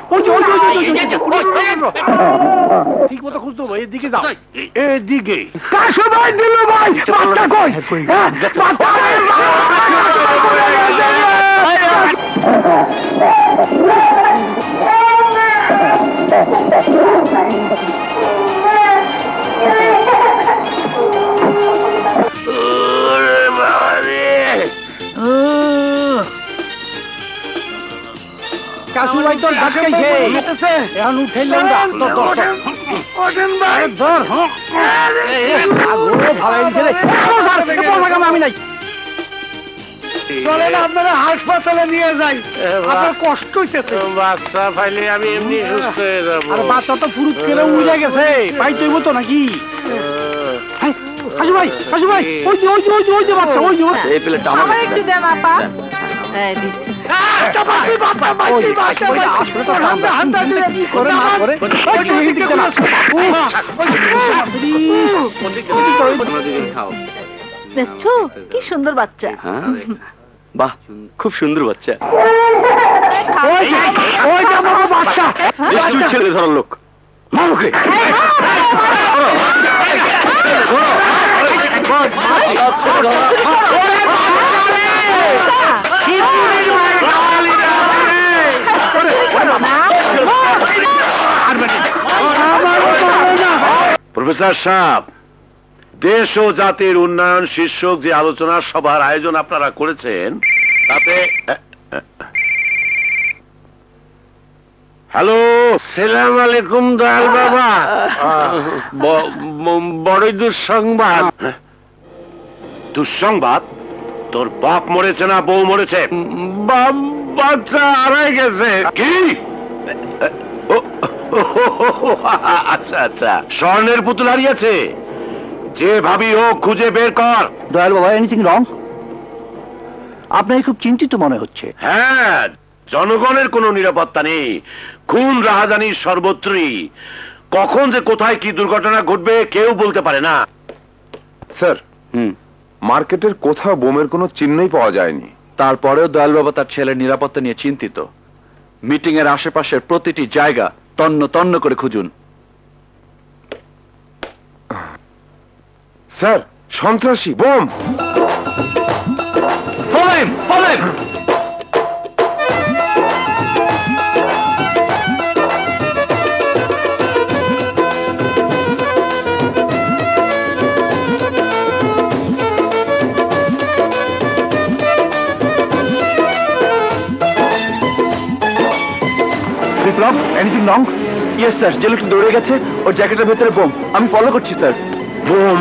ঠিক মতো খুঁজতে হবে, এদিকে যাও। এদিকে কাশু ভাই, দিলু ভাই, বাচ্চা কই? কাশু ভাই তোর ধাক্কাইছে, এখন উঠাইলাম না। আমি নাই, চলেন আপনারা হাসপাতালে নিয়ে যাই, আপনার কষ্ট হইতেছে। বাচ্চা পাইলে আমি এমনি সুস্থ হয়ে যাবো। আর বাচ্চা তো ফুরুত করে উড়ে গেছে, পাইতেইব তো নাকি? কাশু ভাই, কাশু ভাই, ওই যে ওই যে ওই যে ওই যে বাচ্চা, ওই যে এই প্লেটটা আমার কাছে একটু দেন আপা। দেখছো কি সুন্দর বাচ্চা। বাহ, খুব সুন্দর বাচ্চা। বাচ্চা নিশ্চয়ই ছেলে ধরার লোক। মামুকে প্রফেসর সাহেব, দেশ ও জাতির উন্নয়ন শীর্ষক যে আলোচনা সভার আয়োজন আপনারা করেছেন তাতে হ্যালো, সালাম আলাইকুম দয়াল বাবা। বড়ই দুঃসংবাদ। দুঃসংবাদ? তোর বাপ মরেছে না বউ মরেছে? বাচ্চা হারাই গেছে। কি? আচ্ছা আচ্ছা, স্বর্ণের পুতুল হারিয়েছে। যে ভাবি ও খুঁজে বের কর। দয়াল বাবা, এনিথিং রং? আপনাকে খুব চিন্তিত মনে হচ্ছে। হ্যাঁ, জনগণের কোনো নিরাপত্তা নেই, খুন রাহাজানি সর্বত্রই। কখন যে কোথায় কি দুর্ঘটনা ঘটবে কেউ বলতে পারে না। স্যার, মার্কেটের কোথাও বোমের কোনো চিহ্নই পাওয়া যায়নি। তারপরেও দয়াল বাবা তার ছেলের নিরাপত্তা নিয়ে চিন্তিত। মিটিং এর আশেপাশের প্রতিটি জায়গা তন্ন তন্ন করে খুঁজুন। স্যার, সন্ত্রাসী বোম। বিপ্লব, এনিথিং রং? ইয়েস স্যার, যে লোকটা দৌড়ে গেছে ওর জ্যাকেটের ভেতরে বোম। আমি ফলো করছি sir. Bomb?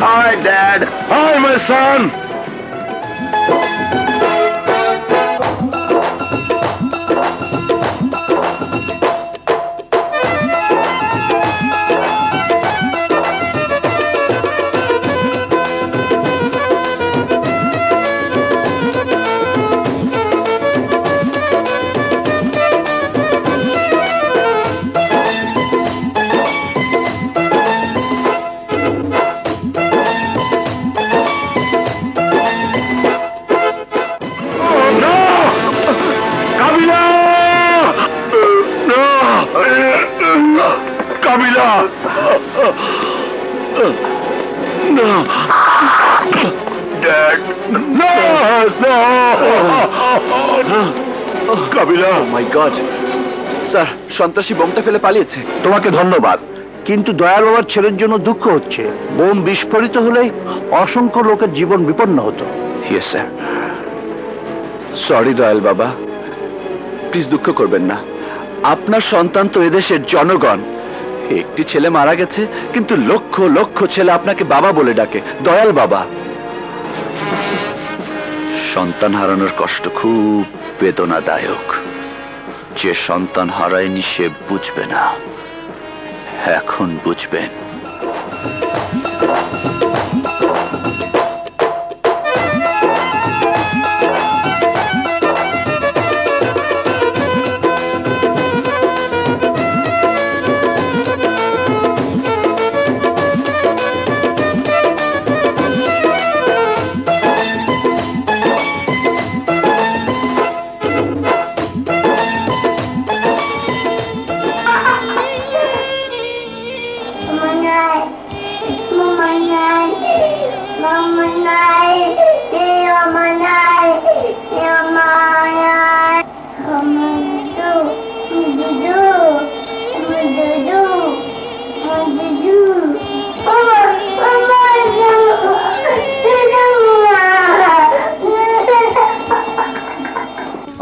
Hi, Dad. Hi, my son. Kabila, my god sir, সন্ত্রাসী বোমটা ফেলে পালিয়েছে। তোমাকে ধন্যবাদ, কিন্তু দয়াল বাবার ছেলের জন্য দুঃখ হচ্ছে। বোম বিস্ফোরিত হলে অসংখ্য লোকের জীবন বিপন্ন হতো। Yes sir. সরি দয়াল বাবা, প্লিজ দুঃখ করবেন না। আপনার সন্তান তো এদেশের জনগণ। একটি ছেলে মারা গেছে, কিন্তু লক্ষ লক্ষ ছেলে আপনাকে বাবা বলে ডাকে, দয়াল বাবা। সন্তান হারানোর কষ্ট খুব বেদনাদায়ক। যে সন্তান হারায়নি সে বুঝবে না, এখন বুঝবেন।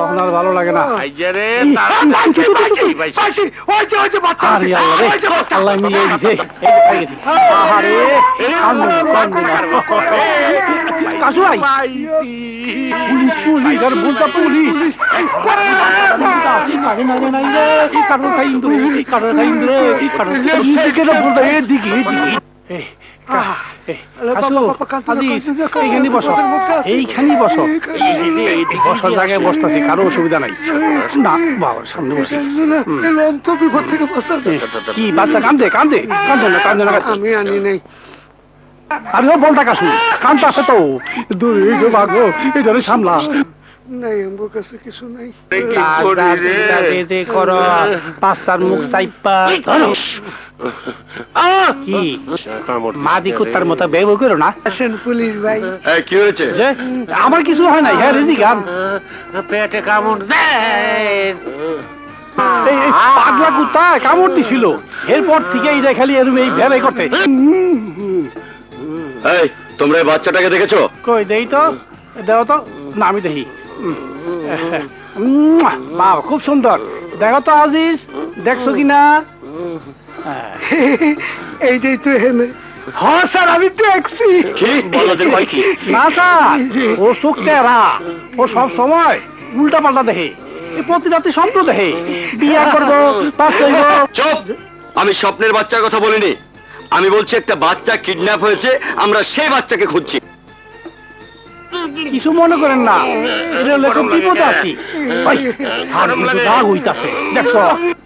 আপনার ভালো লাগে না? আল্লাহ মিলিয়ে দিছে। এইখানে বসো, এইখানে বসো, বসার জায়গায় বসতেছি, কারো অসুবিধা নাই। না বাবা, সামনে বসি। কি বাচ্চা কান্দে? কান্দে কান্দে না, কান্দে না। আমি আনি নাই। আরে বলটা কাশু, কানটা আছে তো, দূরে ভাগো, এটা সামলা। নাই আমার কাছে কিছু নাই। পাঁচটার মুখ চাইপা কি মাদি কুত্তার মতো ব্যবহার করো না। পুলিশ ভাই, কি হয়েছে? আমার কিছু হয় নাই। হ্যাঁ রেজি গান পেটে কামড় পাগলা কুত্তা কামড় দিছিল। এরপর থেকে এই খালি এরম এই ভেবে করতে। তোমরা এই বাচ্চাটাকে দেখেছো? কই দেই তো, দেও তো। না আমি দেখি। বাবা খুব সুন্দর। দেখো তো আজিজ, দেখছো কিনা? এইটাই তো হেমে। হ্যাঁ স্যার, আমি দেখছি। না স্যার, ও চোখ টেরা, ও সব সময় উল্টা পাল্টা দেখে, প্রতি রাতে স্বপ্ন দেখে বিয়ে করবো। চুপ! আমি স্বপ্নের বাচ্চার কথা বলিনি, আমি বলছি একটা বাচ্চা কিডন্যাপ হয়েছে, আমরা সেই বাচ্চাকে খুঁজছি। কিছু মনে করেন না, এটা খুব বিপদ আছি। রাগ হইতাছে, দেখছো?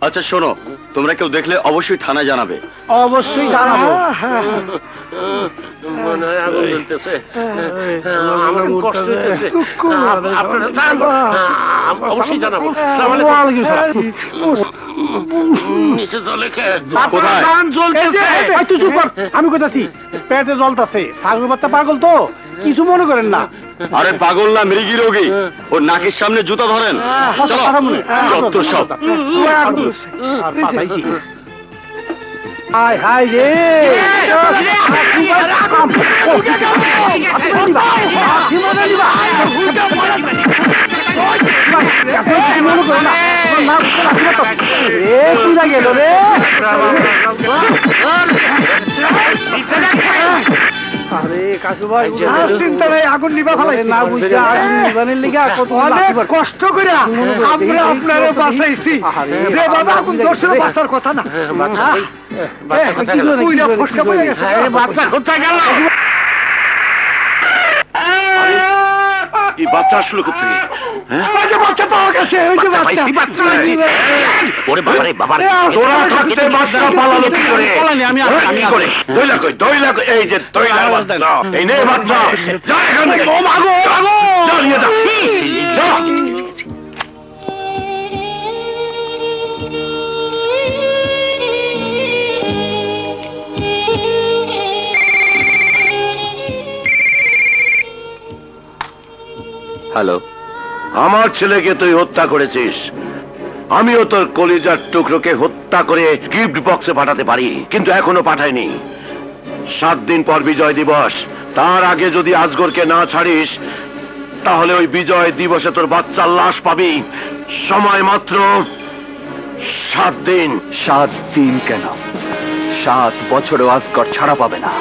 আচ্ছা শোনো, তোমরা কেউ দেখলে অবশ্যই থানায় জানাবে। অবশ্যই জানাবো। অবশ্যই জানাবো। আমি কোথাছি, পেটে জ্বলতাছে। ছাগল বাচ্চা পাগল তো, কিছু মনে করেন না। আরে পাগল না, মৃগী রোগী। ওর নাকের সামনে জুতা ধরেন। যত সব। হাই হাই রে, গেল রে। আরে কাকু ভাই, চিন্তা নাই, আগুন নিবা ফেলাই না বুঝছে। আগুন নিবানের লিগা অনেক কষ্ট করে আমরা আপনারে বাঁচাইছি রে বাবা। আগুন ধরছে, বাঁচার কথা না। বাচ্চা কোথায় গেল? এই বাচ্চা আসলো কোথায়? বাচ্চা পাওয়া গেছে, ওই যে বাচ্চা। ওরে বাবারে, বাবার তোরা থাকতে বাচ্চা পালালো কি করে? আমি করে দইলা কই, এই যে দইলা বাচ্চা, এই নে বাচ্চা, যা এখান থেকে। ও মাগো, যা নিয়ে যা, যা। হ্যালো, আমার ছেলেকে তুই হত্যা করেছিস। আমিও তোর কলিজার টুকরোকে হত্যা করে গিফট বক্সে পাঠাতে পারি, কিন্তু এখনো পাঠাইনি। 7 দিন পর বিজয় দিবস, তার আগে যদি আজগরকে না ছাড়িস তাহলে ওই বিজয় দিবসে তোর বাচ্চার লাশ পাবি। সময় মাত্র 7 দিন। 7 দিন কেন, 7 বছরেও আজগর ছাড়া পাবে না।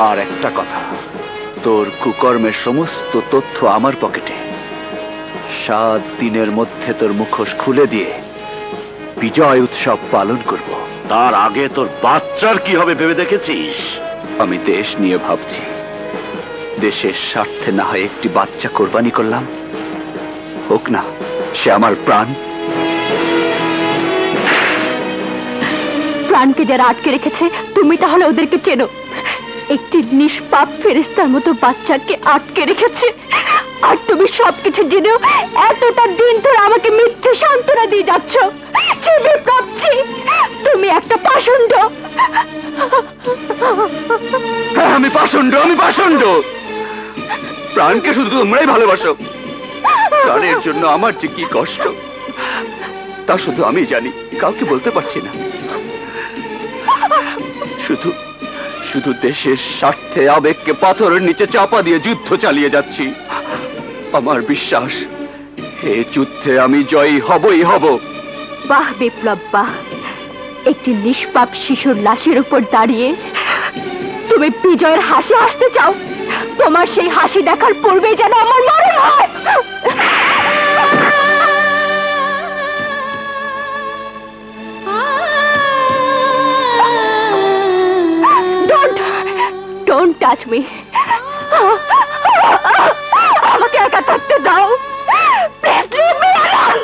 আর একটা কথা, তোর কুকর্মের সমস্ত তথ্য আমার পকেটে। 7 দিনের মধ্যে তোর মুখোশ খুলে দিয়ে বিজয় উৎসব পালন করব। তার আগে তোর বাচ্চার কি হবে ভেবে দেখেছিস? আমি দেশ নিয়ে ভাবছি। দেশের স্বার্থে না হয় একটি বাচ্চা কোরবানি করলাম, হোক না সে আমার প্রাণ। প্রাণকে যারা আটকে রেখেছে তুমি তাহলে ওদেরকে চেনো। একটি নিষ্পাপ ফেরেশতার মতো বাচ্চাকে আটকে রেখেছে, আর তুমি সবকিছু জেনেও এতটা দিন ধরে আমাকে মিথ্যে সান্ত্বনা দিয়ে যাচ্ছ। তুমি একটা পাষণ্ড। আমি পাষণ্ড, আমি পাষণ্ড। প্রাণকে শুধু তোমরাই ভালোবাসো। প্রাণের জন্য আমার যে কি কষ্ট তা শুধু আমি জানি, কাউকে বলতে পারছি না। শুধু শুধু দেশের স্বার্থে আবেগকে পাথরের নিচে চাপা দিয়ে যুদ্ধ চালিয়ে যাচ্ছি। আমার বিশ্বাস এই যুদ্ধে আমি জয়ী হবই হব। বাহ বিপ্লব, বাহ। একটি নিষ্পাপ শিশুর লাশের উপর দাঁড়িয়ে তুমি বিজয়ের হাসি হাসতে চাও। তোমার সেই হাসি দেখার পূর্বেই যেন আমার মরণ হয়। Don't touch me. আমাকে একা থাকতে দাও। Please leave me alone.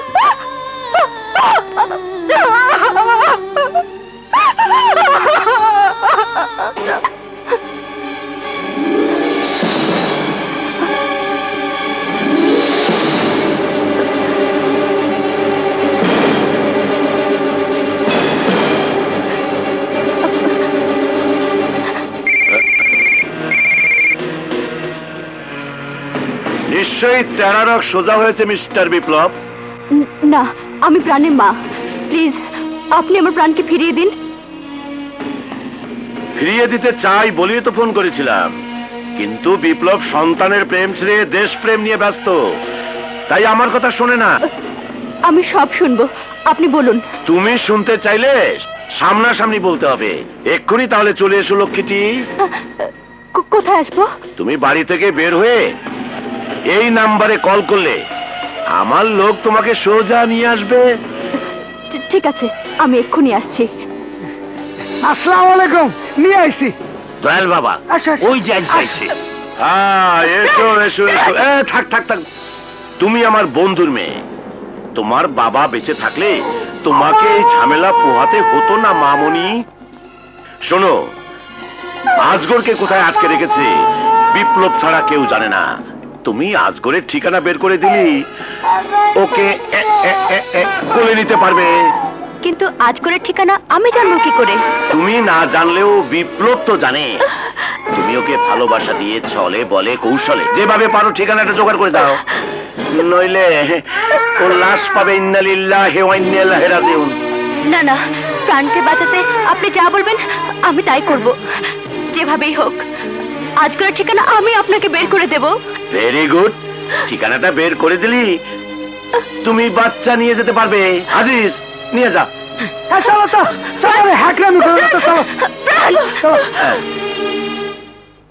নিশ্চয়ই তেরারক সোজা হয়েছে মিস্টার বিপ্লব। না, আমি প্রাণের মা। প্লিজ আপনি আমার প্রাণকে ফিরিয়ে দিন। ফিরিয়ে দিতে চাই বলেই তো ফোন করেছিলাম, কিন্তু বিপ্লব সন্তানের প্রেম ছেড়ে দেশপ্রেম নিয়ে ব্যস্ত, তাই আমার কথা শোনে না। আমি সব শুনবো, আপনি বলুন। তুমি শুনতে চাইলে সামনাসামনি বলতে হবে। এক্ষুনি তাহলে চলে এসো লক্ষ্মীটি। কোথায় আসবো? তুমি বাড়ি থেকে বের হয়ে এই নাম্বারে কল করলে আমার লোক তোমাকে সোজা নিয়ে আসবে। ঠিক আছে, আমি এক্ষুনি আসছি। আসসালামু আলাইকুম। নিয়ে আসছি। দয়াল বাবা, ওই যে আইসে। এসো এসো এসো। থাক থাক থাক, তুমি আমার বন্ধুর মেয়ে। তোমার বাবা বেঁচে থাকলে তোমাকে এই ঝামেলা পোহাতে হতো না মামনি। শোনো, আজগরকে কোথায় আটকে রেখেছে বিপ্লব ছাড়া কেউ জানে না। তুমি আজগরের ঠিকানা বের করে দিলি ওকে কোলে নিতে পারবে। কিন্তু আজগরের ঠিকানা আমি জানবো কি করে? তুমি না জানলেও বিপ্লব তো জানে। তুমি ওকে ভালোবাসা দিয়ে ছলে বলে কৌশলে যেভাবে পারো ঠিকানাটা জোগাড় করে দাও, নইলে ও লাশ পাবে। ইন্না লিল্লাহি ওয়া ইন্না ইলাইহি রাজিউন। না না, প্রাণকে বাঁচাতে আপনি যা বলবেন আমি তাই করব, যেভাবেই হোক। আজকের ঠিকানা আমি আপনাকে বের করে দেব। ভেরি গুড, ঠিকানাটা বের করে দিলি তুমি বাচ্চা নিয়ে যেতে পারবে। আজিজ, নিয়ে যা। চলো তো, চলো হ্যাকরামি করো তো, চলো।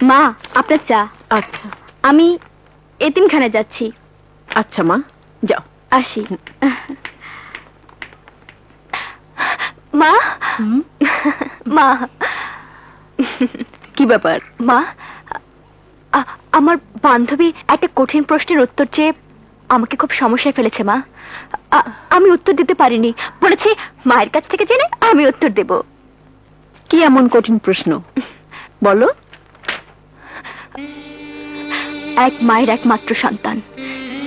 মা, আপনার চা। আচ্ছা আমি এতিমখানে যাচ্ছি। আচ্ছা মা, যাও। আসি। মা, মা। কি ব্যাপার মা? আমার বান্ধবী একটা কঠিন প্রশ্নের উত্তর চেয়ে আমাকে খুব সমস্যায় ফেলেছে মা। আমি উত্তর দিতে পারিনি, বলেছি মায়ের কাছ থেকে জেনে আমি উত্তর দেব। কি এমন কঠিন প্রশ্ন বলো? এক মায়ের একমাত্র সন্তান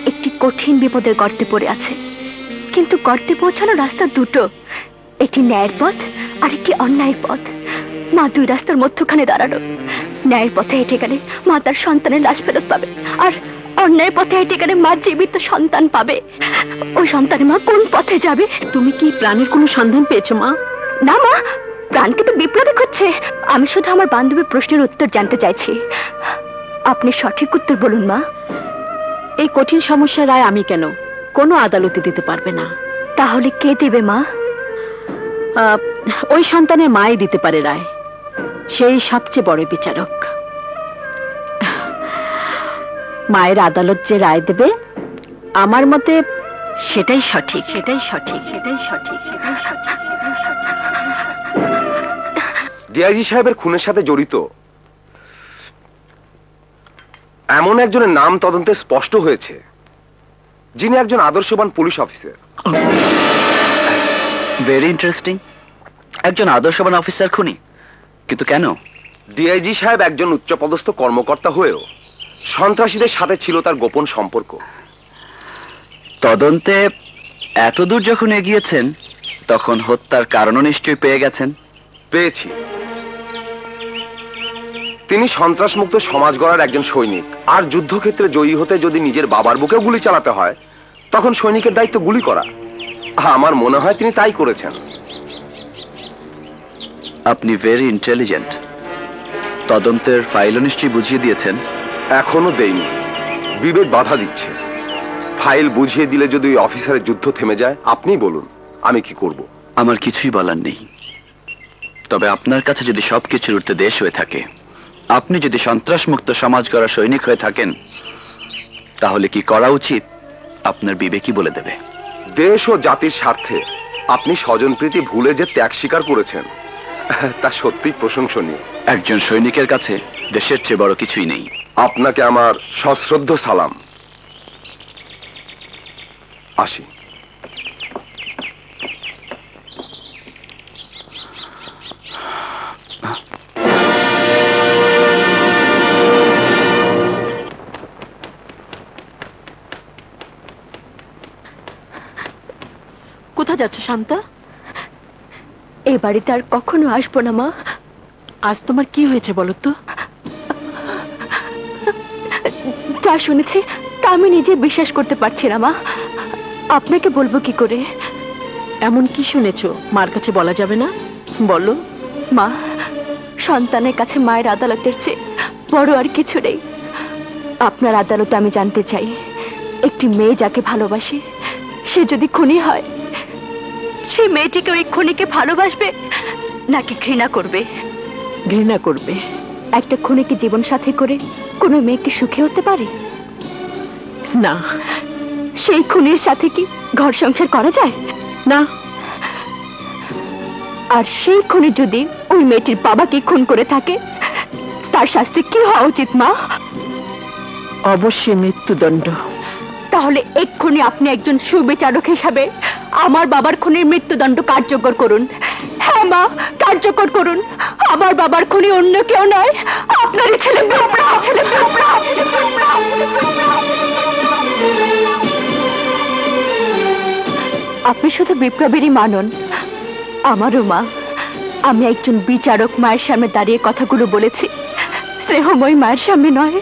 একটি কঠিন বিপদের গর্তে পড়ে আছে, কিন্তু গর্তে পৌঁছানোর রাস্তা দুটো, একটি ন্যায়ের পথ আর একটি অন্যায়ের পথ। মা দুই রাস্তার মধ্যখানে দাঁড়ানো। ন্যায়ের পথে হেঁটে গেলে মা তার সন্তানের লাশ ফেরত পাবে, আর অন্যায় পথে হেঁটে গেলে মা জীবিত সন্তান পাবে। ওই সন্তানের মা কোন পথে যাবে? তুমি কি প্রাণের কোনো সন্ধান পেয়েছো মা? না মা, প্রাণকে তো বিপ্লবী খুঁজছে। আমি শুধু আমার বান্ধবীর প্রশ্নের উত্তর জানতে চাইছি। আপনি সঠিক উত্তর বলুন মা। এই কঠিন সমস্যার রায় আমি কেন, কোনো আদালতে দিতে পারবে না। তাহলে কে দেবে মা? ওই সন্তানের মাই দিতে পারে রায়। সেই সবচেয়ে বড় বিচারক। মায়ের আদালত যে রায় দেবে, আমার মতে সেটাই সঠিক, সেটাই সঠিক, সেটাই সঠিক, সেটাই সঠিক। ডিআইজি সাহেবের খুনের সাথে জড়িত এমন একজনের নাম তদন্তে স্পষ্ট হয়েছে, যিনি একজন আদর্শবান পুলিশ অফিসার। Very interesting. একজন আদর্শবান অফিসার খুনি, কিন্তু কেন? ডিআইজি সাহেব একজন উচ্চপদস্থ কর্মকর্তা হয়েও সন্ত্রাসীদের সাথে ছিল তার গোপন সম্পর্ক। তদন্তে এত দূর যখন এগিয়েছেন, তখন হত্যার কারণও নিশ্চয়ই পেয়ে গেছেন। পেয়েছি। তিনি সন্ত্রাসমুক্ত সমাজ গড়ার একজন সৈনিক, আর যুদ্ধক্ষেত্রে জয়ী হতে যদি নিজের বাবার বুকে গুলি চালাতে হয়, তখন সৈনিকের দায়িত্ব গুলি করা। আমার মনে হয় তিনি তাই করেছেন। আপনি ভেরি ইন্টেলিজেন্ট। তদন্তের ফাইলও নিশ্চয়ই বুঝিয়ে দিয়েছেন। এখনো দেইনি, বিবেক বাধা দিচ্ছে। ফাইল বুঝিয়ে দিলে যদি ওই অফিসারের যুদ্ধ থেমে যায়, আপনি বলুন আমি কি করব? আমার কিছুই বলার নেই। তবে আপনার কাছে যদি সবকিছুর উঠতে দেশ হয়ে থাকে, আপনি যদি সন্ত্রাসমুক্ত সমাজ গড়া সৈনিক হয়ে থাকেন, তাহলে কি করা উচিত আপনার বিবেকই বলে দেবে। দেশ ও জাতির স্বার্থে আপনি স্বজনপ্রীতি ভুলে যে ত্যাগ স্বীকার করেছেন, তা সত্যিই প্রশংসনীয়। একজন সৈনিকের কাছে দেশের চেয়ে বড় কিছুই নেই। আপনাকে আমার সশ্রদ্ধ সালাম। আসি। কোথায় যাচ্ছ শান্তা? এই বাড়িতে আর কখনো আসবো না মা। আজ তোমার কি হয়েছে বলো তো? যা শুনেছি তা আমি নিজে বিশ্বাস করতে পারছি না মা। আপনাকে বলবো কি করে? এমন কি শুনেছো মার কাছে বলা যাবে না? বলো। মা, সন্তানের কাছে মায়ের আদালতের চেয়ে বড় আর কিছু নেই। আপনার আদালতে আমি জানতে চাই, একটি মেয়ে যাকে ভালোবাসে, সে যদি খুনি হয়, সেই মেয়েটিকে ওই খুনিকে ভালোবাসবে নাকি ঘৃণা করবে? ঘৃণা করবে। একটা খুনিকে জীবন সাথী করে কোনো মেয়েকে সুখী হতে পারে না। সেই খুনির সাথে কি ঘর সংসার করা যায়? না। আর সেই খুনি যদি ওই মেয়েটির বাবাকে খুন করে থাকে, তার শাস্তি কি হওয়া উচিত মা? অবশ্যই মৃত্যুদণ্ড। তাহলে এক্ষুনি আপনি একজন সুবিচারক হিসাবে আমার বাবার খুনির মৃত্যুদণ্ড কার্যকর করুন। হ্যাঁ মা, কার্যকর করুন। আমার বাবার খুনি অন্য কেউ নয়, আপনারই ছেলে বিপ্লব। আপনি শুধু বিপ্লবেরই মানন, আমারও মা। আমি একজন বিচারক মায়ের সামনে দাঁড়িয়ে কথাগুলো বলেছি, স্নেহময় মায়ের সামনে নয়।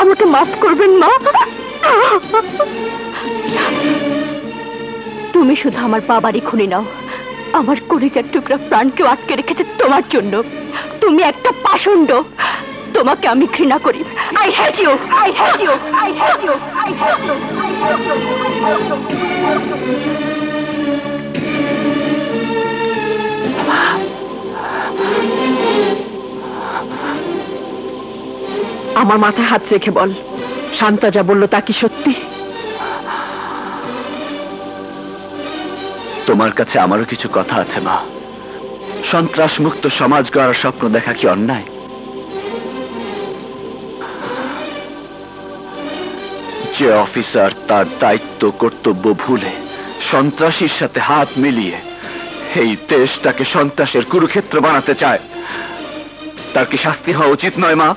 আমাকে মাফ করবেন মা। তুমি শুধু আমার বাবারই খুনি নাও, আমার কলিজার টুকরা প্রাণকেও আটকে রেখেছে তোমার জন্য। তুমি একটা পাষণ্ড, তোমাকে আমি ঘৃণা করি। I hate you, I hate you, I hate you, I hate you. আমার মাথায় হাত রেখে বল, শান্তা যা বলল তা কি সত্যি? তোমার কাছে আমারও কিছু কথা আছে মা। সন্ত্রাস মুক্ত সমাজ গড়ার স্বপ্ন দেখা কি অন্যায়? যে অফিসার তার দায়িত্ব কর্তব্য ভুলে সন্ত্রাসীর সাথে হাত মিলিয়ে এই দেশটাকে সন্ত্রাসের কুরুক্ষেত্র বানাতে চায়, তার কি শাস্তি হওয়া উচিত নয় মা?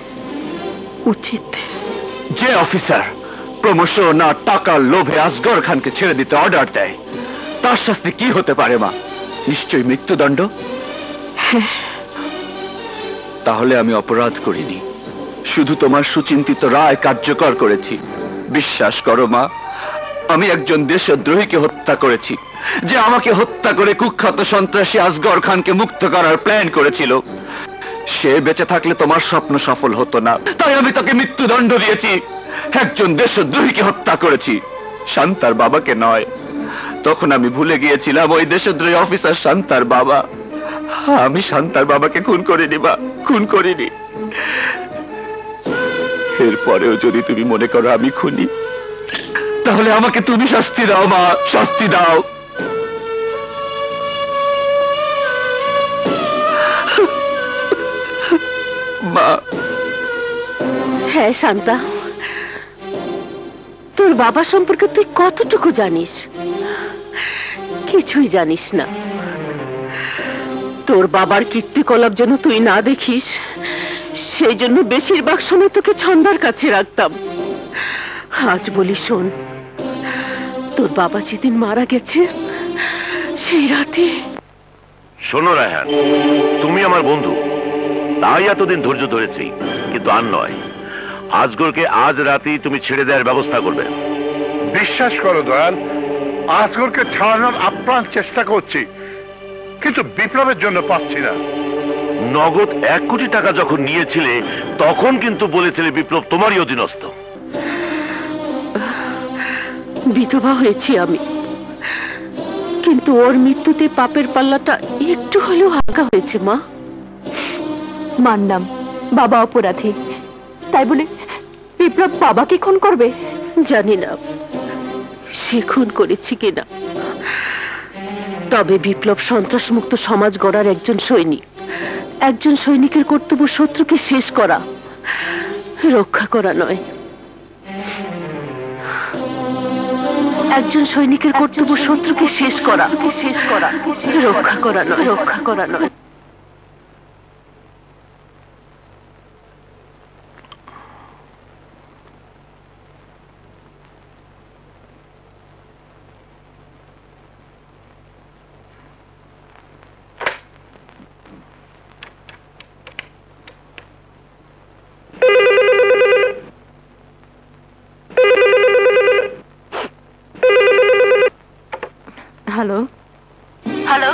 উচিত। যে অফিসার প্রমোশন আর টাকার লোভে আসগর খানকে ছেড়ে দিতে অর্ডার দেয়, তার শাস্তি কি হতে পারে মা? নিশ্চয়ই মৃত্যুদণ্ড। তাহলে আমি অপরাধ করিনি, শুধু তোমার সুচিন্তিত রায় কার্যকর করেছি। বিশ্বাস করো মা, আমি একজন দেশদ্রোহীকে হত্যা করেছি, যে আমাকে হত্যা করে কুখ্যাত সন্ত্রাসী আসগর খানকে মুক্ত করার প্ল্যান করেছিল। সে বেঁচে থাকলে তোমার স্বপ্ন সফল হতো না, তাই আমি তাকে মৃত্যুদণ্ড দিয়েছি। একজন দেশদ্রোহীকে হত্যা করেছি, শান্তার বাবাকে নয়। তখন আমি ভুলে গিয়েছিলাম ওই দেশদ্রোহী অফিসার শান্তার বাবা। আমি শান্তার বাবাকে খুন করিনি মা, খুন করিনি। এরপরেও যদি তুমি মনে করো আমি খুনি, তাহলে আমাকে তুমি শাস্তি দাও মা, শাস্তি দাও। মা। হ্যাঁ শান্তা, তোর বাবা সম্পর্কে তুই কতটুকু জানিস? কিছুই জানিস না। তোর বাবার কীর্তিকলাপ যেন তুই না দেখিস, সেই জন্য বেশিরভাগ সময় তোকে ছন্দার কাছে রাখতাম। আজ বলি শোন, তোর বাবা যেদিন মারা গেছে সেই রাতে। শোনো রায়হান, তুমি আমার বন্ধু, তাই এতদিন ধৈর্য ধরেছি, কিন্তু আর নয়। আজগরকে আজ রাতেই তুমি ছেড়ে দেওয়ার ব্যবস্থা করবে। বিশ্বাস করো দয়াল, আসগরকে ছাড়ানোর আপ্রাণ চেষ্টা করছি, কিন্তু বিপ্লবের জন্য পাচ্ছি না। নগদ 1 কোটি টাকা যখন নিয়েছিলে, তখন কিন্তু বলেছিলে বিপ্লব তোমারই অধীনস্থ। বিধবা হয়েছি আমি, কিন্তু ওর মৃত্যুতে পাপের পাল্লাটা একটু হলেও হালকা হয়েছে মা। মানলাম বাবা অপরাধী, তাই বলে বিপ্লব বাবাকে খুন করবে? জানি না সে খুন করেছি কিনা, তবে বিপ্লব সন্ত্রাস মুক্ত সমাজ গড়ার একজন সৈনিক। একজন সৈনিকের কর্তব্য শত্রুকে শেষ করা, রক্ষা করা নয়। একজন সৈনিকের কর্তব্য শত্রুকে শেষ করা, রক্ষা করা নয়, রক্ষা করা নয়। Hello hello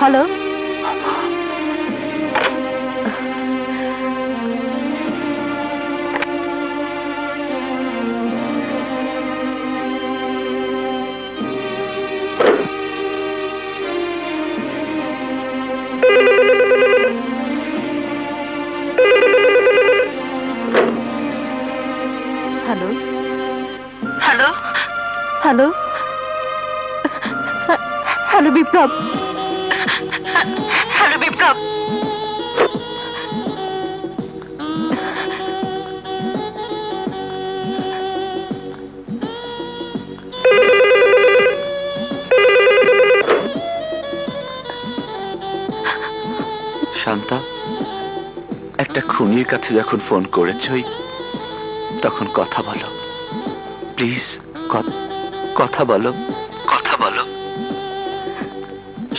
hello, hello hello hello hello Biplab, hello Biplab. Shanta, একটা খুনির কাছে যখন ফোন করেছই, তখন কথা বলো প্লিজ, কথা বলো, কথা বলো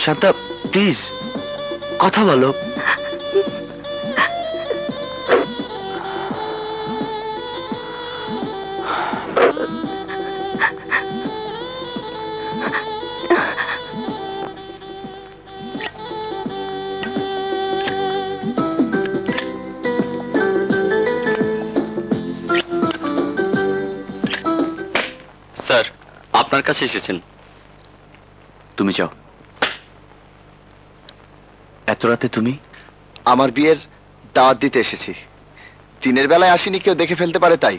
শান্তা, প্লিজ কথা বলো। স্যার, আপনার কাছে এসেছেন। তুমি যাও। এত রাতে তুমি? আমার বিয়ের দাওয়াত দিতে এসেছি। দিনের বেলায় আসিনি, কেউ দেখে ফেলতে পারে তাই।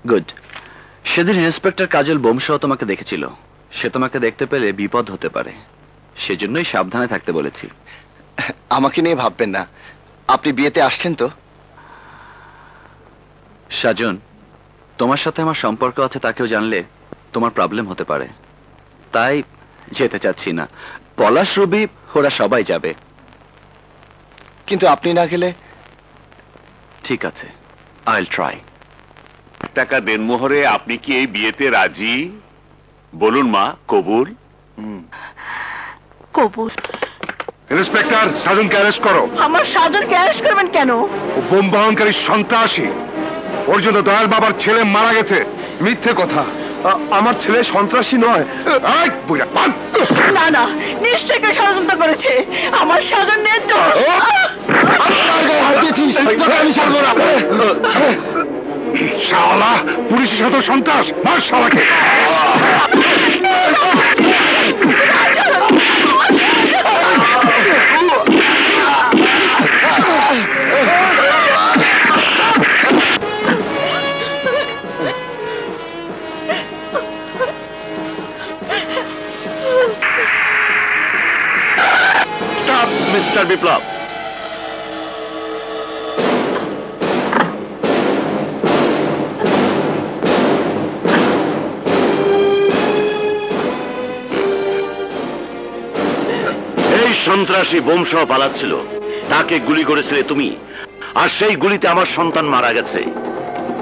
গুড। সেদিন ইন্সপেক্টর কাজল বংশও তোমাকে দেখেছিল। সে তোমাকে দেখতে পেলে বিপদ হতে পারে, সেজন্যই সাবধানে থাকতে বলেছি। আমাকে নিয়ে ভাববেন না, আপনি বিয়েতে আসছেন তো? সাজন, তোমার সাথে আমার সম্পর্ক আছে তা কেউ জানলে তোমার প্রবলেম হতে পারে, তাই যেতে চাচ্ছি না। পলাশ, রবি ওরা সবাই যাবে। কিন্তু আপনি না গেলে? ঠিক আছে, আইল ট্রাই। টাকা দেনমোহরে আপনি কি এই বিয়েতে রাজি? বলুন মা, কবুল? কবুল। ইন্সপেক্টর, সাজনকে অ্যারেস্ট করো। আমার সাজনকে অ্যারেস্ট করবেন কেন? ও বোম বহনকারী সন্ত্রাসী। ওর জন্য দয়াল বাবার ছেলে মারা গেছে। মিথ্যে কথা, আমার ছেলে সন্ত্রাসী নয়। না না, নিশ্চয়ই কেউ ষড়যন্ত্র করেছে। আমার সাজন নিয়ে শালা পুলিশের সাথে সন্ত্রাস, মার শালাকে। মিস্টার বিপ্লব, এই সন্ত্রাসী বোমসহ পালাচ্ছিল, তাকে গুলি করেছিলে তুমি, আর সেই গুলিতে আমার সন্তান মারা গেছে।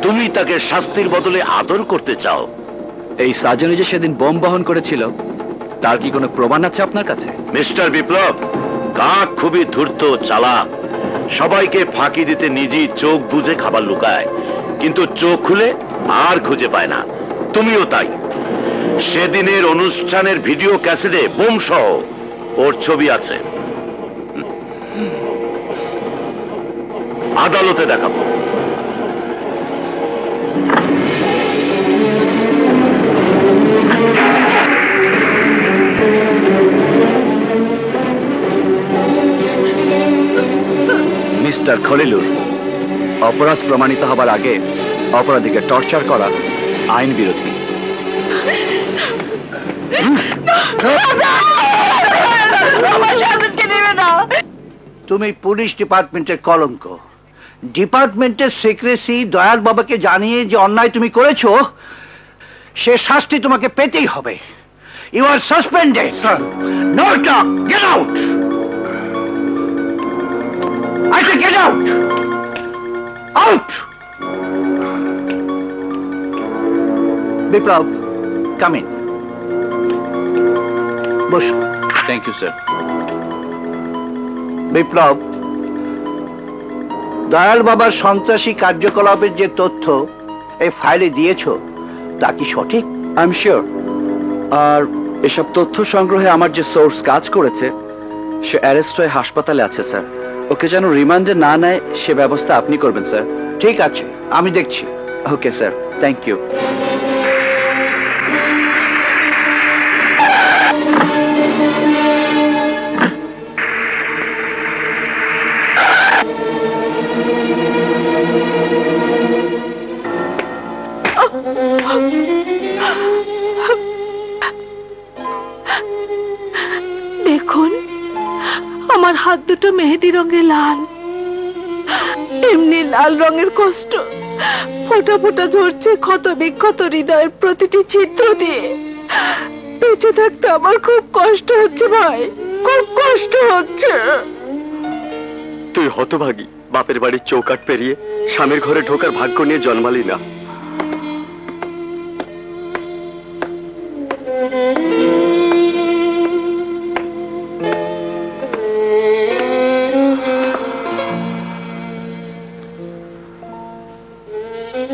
তুমি তাকে শাস্তির বদলে আদর করতে চাও। এই সাজনী যে সেদিন বোম বহন করেছিল, তার কি কোনো প্রমাণ আছে আপনার কাছে? মিস্টার বিপ্লব, কাক খুবই ধূর্ত, চালাক। সবাইকে ফাঁকি দিতে নিজেই চোখ বুজে খাবার লুকায়, কিন্তু চোখ খুলে আর খুঁজে পায় না। তুমিও তাই। সেদিনের অনুষ্ঠানের ভিডিও ক্যাসেটে বোম সহ ওর ছবি আছে। আদালতে দেখাবো। মিস্টার খলিলুর, অপরাধ প্রমাণিত হবার আগে অপরাধীকে টর্চার করা আইন বিরোধী। তুমি পুলিশ ডিপার্টমেন্টের কলঙ্ক। ডিপার্টমেন্টের সেক্রেটারি দয়াল বাবাকে জানিয়ে যে অন্যায় তুমি করেছো, সে শাস্তি তোমাকে পেতেই হবে। You are suspended. Sir, no talk, get out. I say get out! Out! Biplav, come in. বসো। Thank you sir. Biplab, Dayal বাবার সন্ত্রাসী কার্যকলাপের যে তথ্য এই ফাইলে দিয়েছো, তা কি সঠিক? I am sure. আর এসব তথ্য সংগ্রহে আমার যে সোর্স কাজ করেছে, সে অ্যারেস্ট হয়ে হাসপাতালে আছে স্যার। ওকে যেন রিমান্ডে না নেয় সে ব্যবস্থা আপনি করবেন স্যার। ঠিক আছে, আমি দেখছি। Okay sir, thank you. দেখুন, আমার হাত দুটো মেহেদি রঙে লাল। এমনি লাল রঙের কষ্ট ফোঁটা ফোঁটা ঝরছে ক্ষত বিক্ষত হৃদয়ের প্রতিটি ছিদ্র দিয়ে। বেঁচে থাকতে আমার খুব কষ্ট হচ্ছে ভাই, খুব কষ্ট হচ্ছে। তুই হতভাগী, বাপের বাড়ির চৌকাঠ পেরিয়ে স্বামীর ঘরে ঢোকার ভাগ্য নিয়ে জন্মালি না।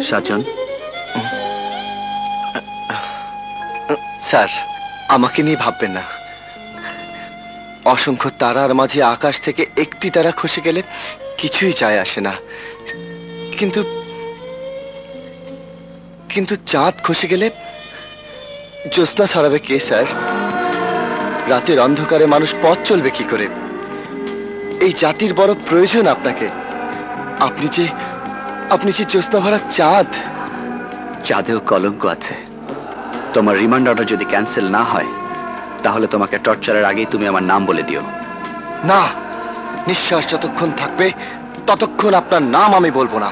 সাজন, স্যার, আমাকে নিয়ে ভাববেন না। অসংখ্য তারার মাঝে আকাশ থেকে একটি তারা খসে গেলে কিছুই যায় আসে না, কিন্তু কিন্তু চাঁদ খসে গেলে জ্যোৎস্না ছড়াবে কে স্যার? রাতের অন্ধকারে মানুষ পথ চলবে কি করে? এই জাতির বড় প্রয়োজন আপনাকে। আপনি যে জ্যোৎস্না ভরা চাঁদ। চাঁদেও কলঙ্ক আছে। তোমার রিমান্ড অর্ডার যদি ক্যান্সেল না হয়, তাহলে তোমাকে টর্চারের আগেই তুমি আমার নাম বলে দিও। না, নিঃশ্বাস যতক্ষণ থাকবে ততক্ষণ আপনার নাম আমি বলবো না।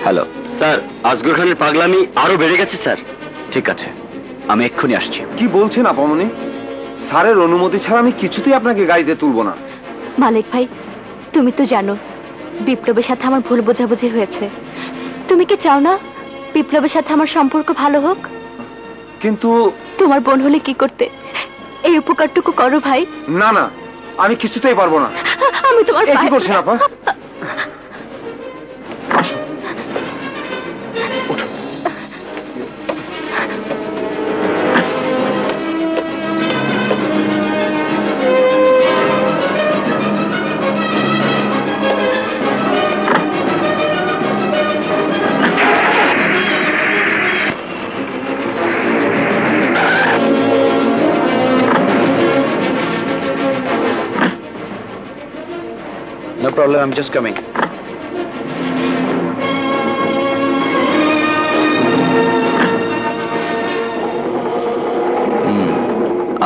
হ্যালো স্যার, আসগর খানের পাগলামি আরো বেড়ে গেছে স্যার। ঠিক আছে, আমি এক্ষুনি আসছি। কি বলছেন আপামনি? স্যারের অনুমতি ছাড়া আমি কিছুতেই আপনাকে গাড়িতে তুলবো না। মালিক ভাই, তুমি তো জানো বিপ্লবের সাথে আমার ভুল বোঝাবুঝি হয়েছে। তুমি কি চাও না বিপ্লবের সাথে আমার সম্পর্ক ভালো হোক? কিন্তু তোমার বোন হলে কি করতে? এই উপকারটুকু করো ভাই। না না, আমি কিছুতেই পারবো না। আমি তোমার কি করছেন আপা? No problem, I'm just coming.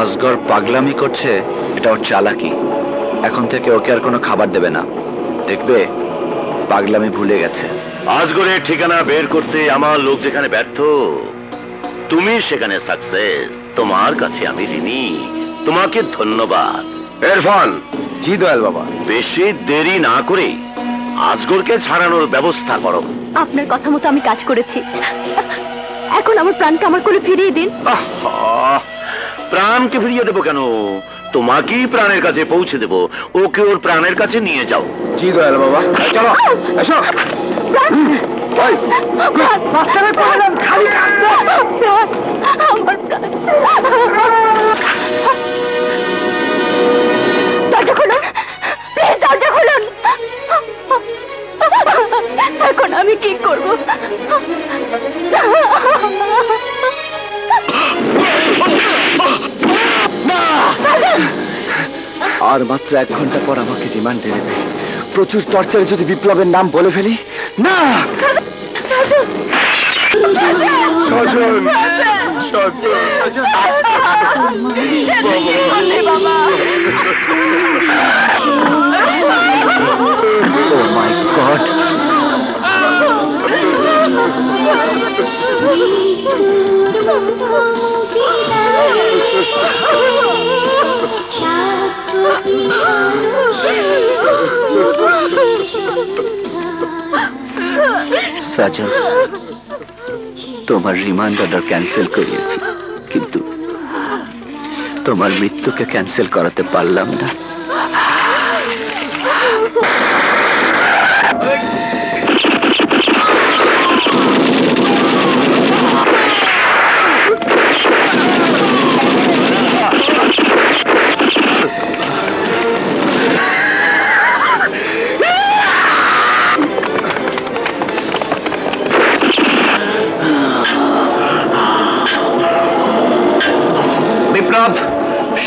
Asgar পাগলামি করছে, এটা ওর চালাকি। এখন থেকে ওকে আর কোনো খাবার দেবে না, দেখবে পাগলামি ভুলে গেছে। আজগরের ঠিকানা বের করতে আমার লোক যেখানে ব্যর্থ, তুমি সেখানে সাকসেস। তোমার কাছে আমি ঋণী, তোমাকে ধন্যবাদ। ইরফান। জি দয়াল বাবা। বেশি দেরি না করে আজগরকে ছাড়ানোর ব্যবস্থা করো। আপনার কথা মতো আমি কাজ করেছি, এখন আমার প্রাণকে আমার কোলে ফিরিয়ে দিন। প্রাণকে ফিরিয়ে দেবো কেন? তোমাকেই প্রাণের কাছে পৌঁছে দেবো। ওকে ওর প্রাণের কাছে নিয়ে যাও। জি দয়াল বাবা। চলো এসো। দরজা খুলুন, প্লিজ দরজা খুলুন। এখন আমি কি করব? আর মাত্র 1 ঘন্টা পর আমাকে রিমান্ডে নেবে। প্রচুর টর্চারে যদি বিপ্লবের নাম বলে ফেলি। না Oh my God! সাজন, তোমার রিমান্ড অর্ডার ক্যান্সেল করিয়েছি, কিন্তু তোমার মৃত্যুকে ক্যান্সেল করাতে পারলাম না।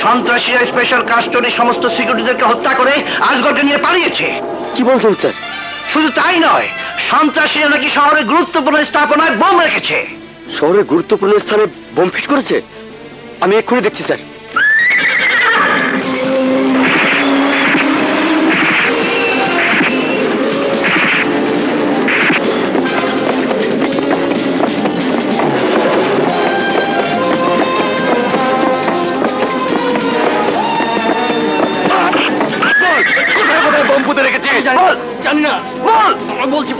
সন্ত্রাসীরা স্পেশাল কাস্টডি সমস্ত সিকিউরিটিদেরকে হত্যা করে আজগরকে নিয়ে পালিয়েছে। কি বলছেন স্যার? শুধু তাই নয়, সন্ত্রাসীরা নাকি শহরের গুরুত্বপূর্ণ স্থাপনায় বোম রেখেছে। শহরের গুরুত্বপূর্ণ স্থানে বোম ফিট করেছে? আমি এক্ষুনি দেখছি স্যার। জানি না, বলছি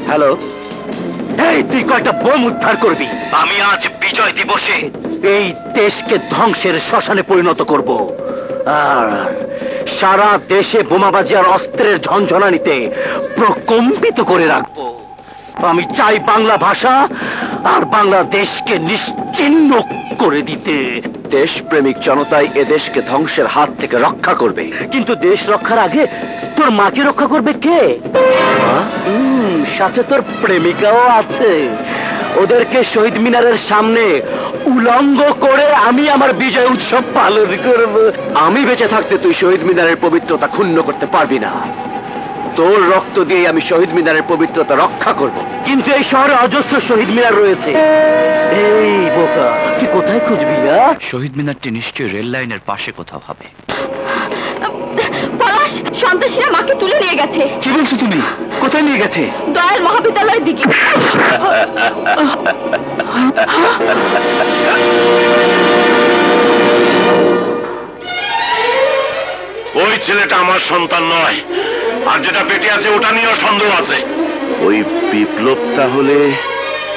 হ্যালো, এই তুই কয়টা বোম উদ্ধার করবি? আমি আজ বিজয় দিবসে এই দেশকে ধ্বংসের শ্মশানে পরিণত করব, আর সারা দেশে বোমাবাজি আর অস্ত্রের ঝনঝনানিতে প্রকম্পিত করে রাখবো। আমি চাই বাংলা ভাষা আর বাংলাদেশকে নিশ্চিহ্ন করে দিতে। দেশপ্রেমিক জনতাই এ দেশকে ধ্বংসের হাত থেকে রক্ষা করবে। কিন্তু দেশ রক্ষার আগে তোর মাকে রক্ষা করবে কে? সাথে তোর প্রেমিকাও আছে। ওদেরকে শহীদ মিনারের সামনে উলঙ্গ করে আমি আমার বিজয় উৎসব পালন করব। আমি বেঁচে থাকতে তুই শহীদ মিনারের পবিত্রতা ক্ষুণ্ণ করতে পারবি না। তোর রক্ত দিয়ে আমি শহীদ মিনারের পবিত্রতা রক্ষা করব। কিন্তু এই শহরে অজস্র শহীদ মিনার রয়েছে। এই বোকা, তুই কোথায় খুঁজবি না? শহীদ মিনারটি নিশ্চয়ই রেল লাইনের পাশে কোথাও হবে। পলাশ, সন্ত্রাসীরা মাকে তুলে নিয়ে গেছে। কি বলছো তুমি? কোথায় নিয়ে গেছে? দয়াল মহাবিদ্যালয়ের দিকে। ওই ছেলেটা আমার সন্তান নয়, আর যেটা পেটে আছে ওটা নিয়েও সন্দেহ আছে। ওই বিপ্লব তাহলে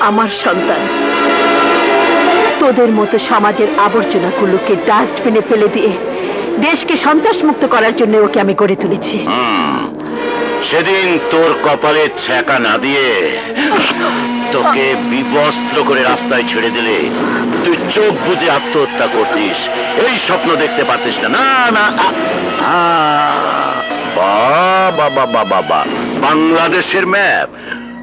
আমার সন্তান। তোদের মতো সমাজের আবর্জনাগুলোকে ডাস্টবিনে ফেলে দিয়ে দেশকে সন্ত্রাস মুক্ত করার জন্য ওকে আমি গড়ে তুলেছি। সেদিন তোর কপালে ছ্যাঁকা না দিয়ে তোকে বিবস্ত্র করে রাস্তায় ছেড়ে দিলে তুই চোখ বুজে আত্মহত্যা করতিস। এই স্বপ্ন দেখতে পারতিস না। না না, বাবা বাবা, বাংলাদেশের ম্যাপ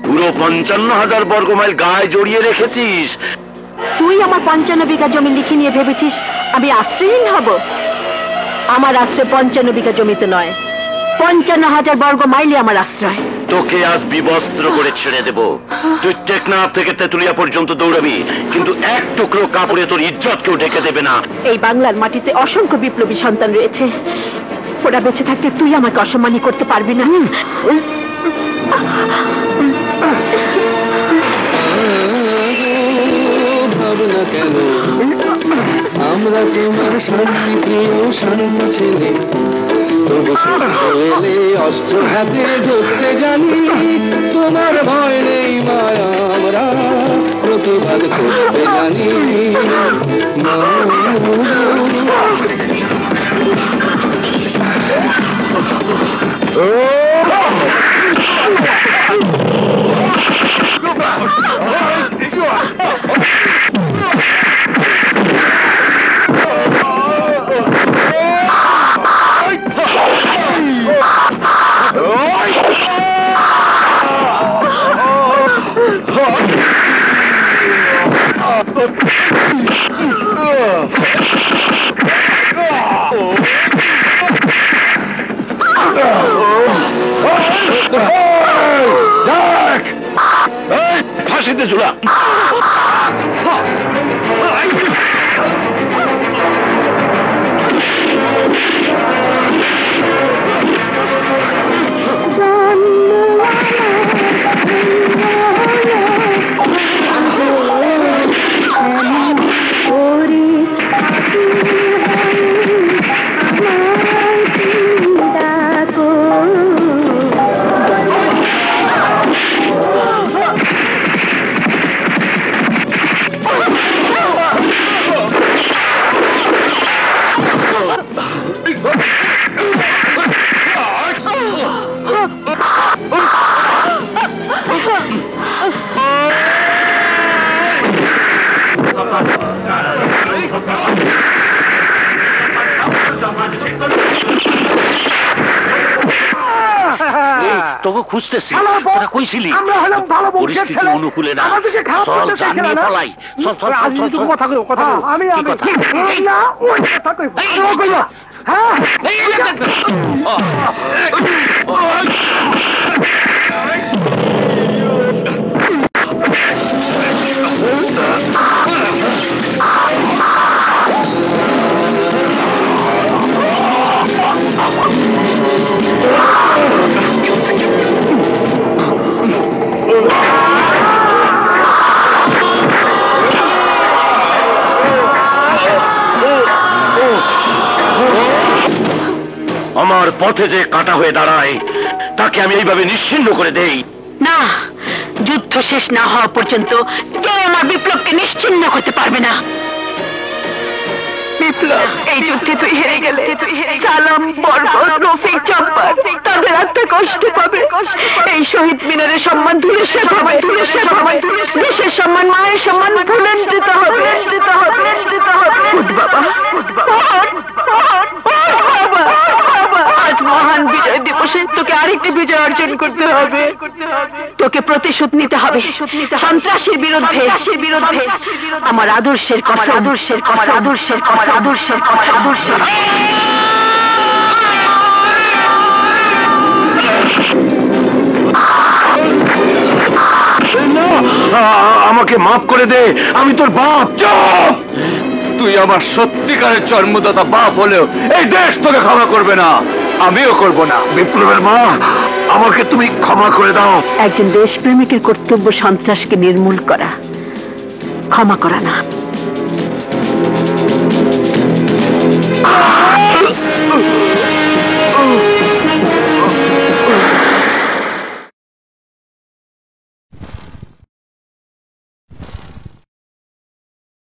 পুরো 55,000 বর্গমাইল গায়ে জড়িয়ে রেখেছিস। তুই আমার 55 বিঘা জমি লিখে নিয়ে ভেবেছিস আমি আশ্রয়হীন হব? আমার আশ্রয় 55 বিঘা জমিতে নয়, 55,000 বর্গ মাইলে আমার আশ্রয়। তোকে আজ বিবস্ত্র করে ছেড়ে দেব। তুই টেকনাফ থেকে তেতুলিয়া পর্যন্ত দৌড়াবি, কিন্তু এক টুকরো কাপড়ে তোর ইজ্জত কেউ ঢেকে দেবে না। এই বাংলার মাটিতে অসংখ্য বিপ্লবী সন্তান রয়েছে। ওরা বেঁচে থাকতে তুই আমাকে অসম্মানী করতে পারবি না। ভাবনা কেন আমরা তোমার শান্তি প্রিয় শান্তি ছেলে, তবু এলে অস্ত্র হাতে ধরতে জানি। তোমার ভয় নেই মায়া, আমরা প্রতিবাদ করতে জানি। ফাঁসিতে ঝুলা। তোকে খুঁজতেছি, তোরা কইছিলি আমরা হলাম ভালো বংশের পরিস্থিতি ছেলে, অনুকূলে না। আমাদেরকে খারাপ চল করতে চাইছে জানিয়ে না। পলাই। চল চল আজ চল তুমি চল। কথা কইও, কথা কইও। আমি কি কথা? না ওই কথা কইবো। আরো কইবো। হ্যাঁ আমার পথে যে কাটা হয়ে দাঁড়ায় তাকে আমি এইভাবে নিশ্চিহ্ন করে দেই না, যুদ্ধ শেষ না হওয়া পর্যন্ত কেউ আমার বিপ্লবকে নিশ্চিহ্ন করতে পারবে না। বিপ্লব, এই যুদ্ধে তুই হেরে গেলে সালাম, বরকত, রফিক, চম্পা তাদের আত্মা কষ্ট পাবে। এই শহীদ মিনারের সম্মান ধুলিস্যাৎ হবে, দেশের সম্মান, মায়ের সম্মান ভুলঞ্চিত হবে। উঠ বাবা, আজ মহান বিজয় দিবসে তোকে আরেকটি বিজয় অর্জন করতে হবে। তোকে প্রতিশোধ নিতে হবে সন্ত্রাসীর বিরুদ্ধে। আমার আদর্শের কথা, আমাকে মাফ করে দে, আমি তোর বাপ। চুপ! তুই আমার সত্যিকারের জন্মদাতা বাপ হলেও এই দেশ তোকে ক্ষমা করবে না, আমিও করব না। বিপ্লবের মা, আমাকে তুমি ক্ষমা করে দাও। একজন দেশপ্রেমিকের কর্তব্য সন্ত্রাসকে নির্মূল করা, ক্ষমা করা না।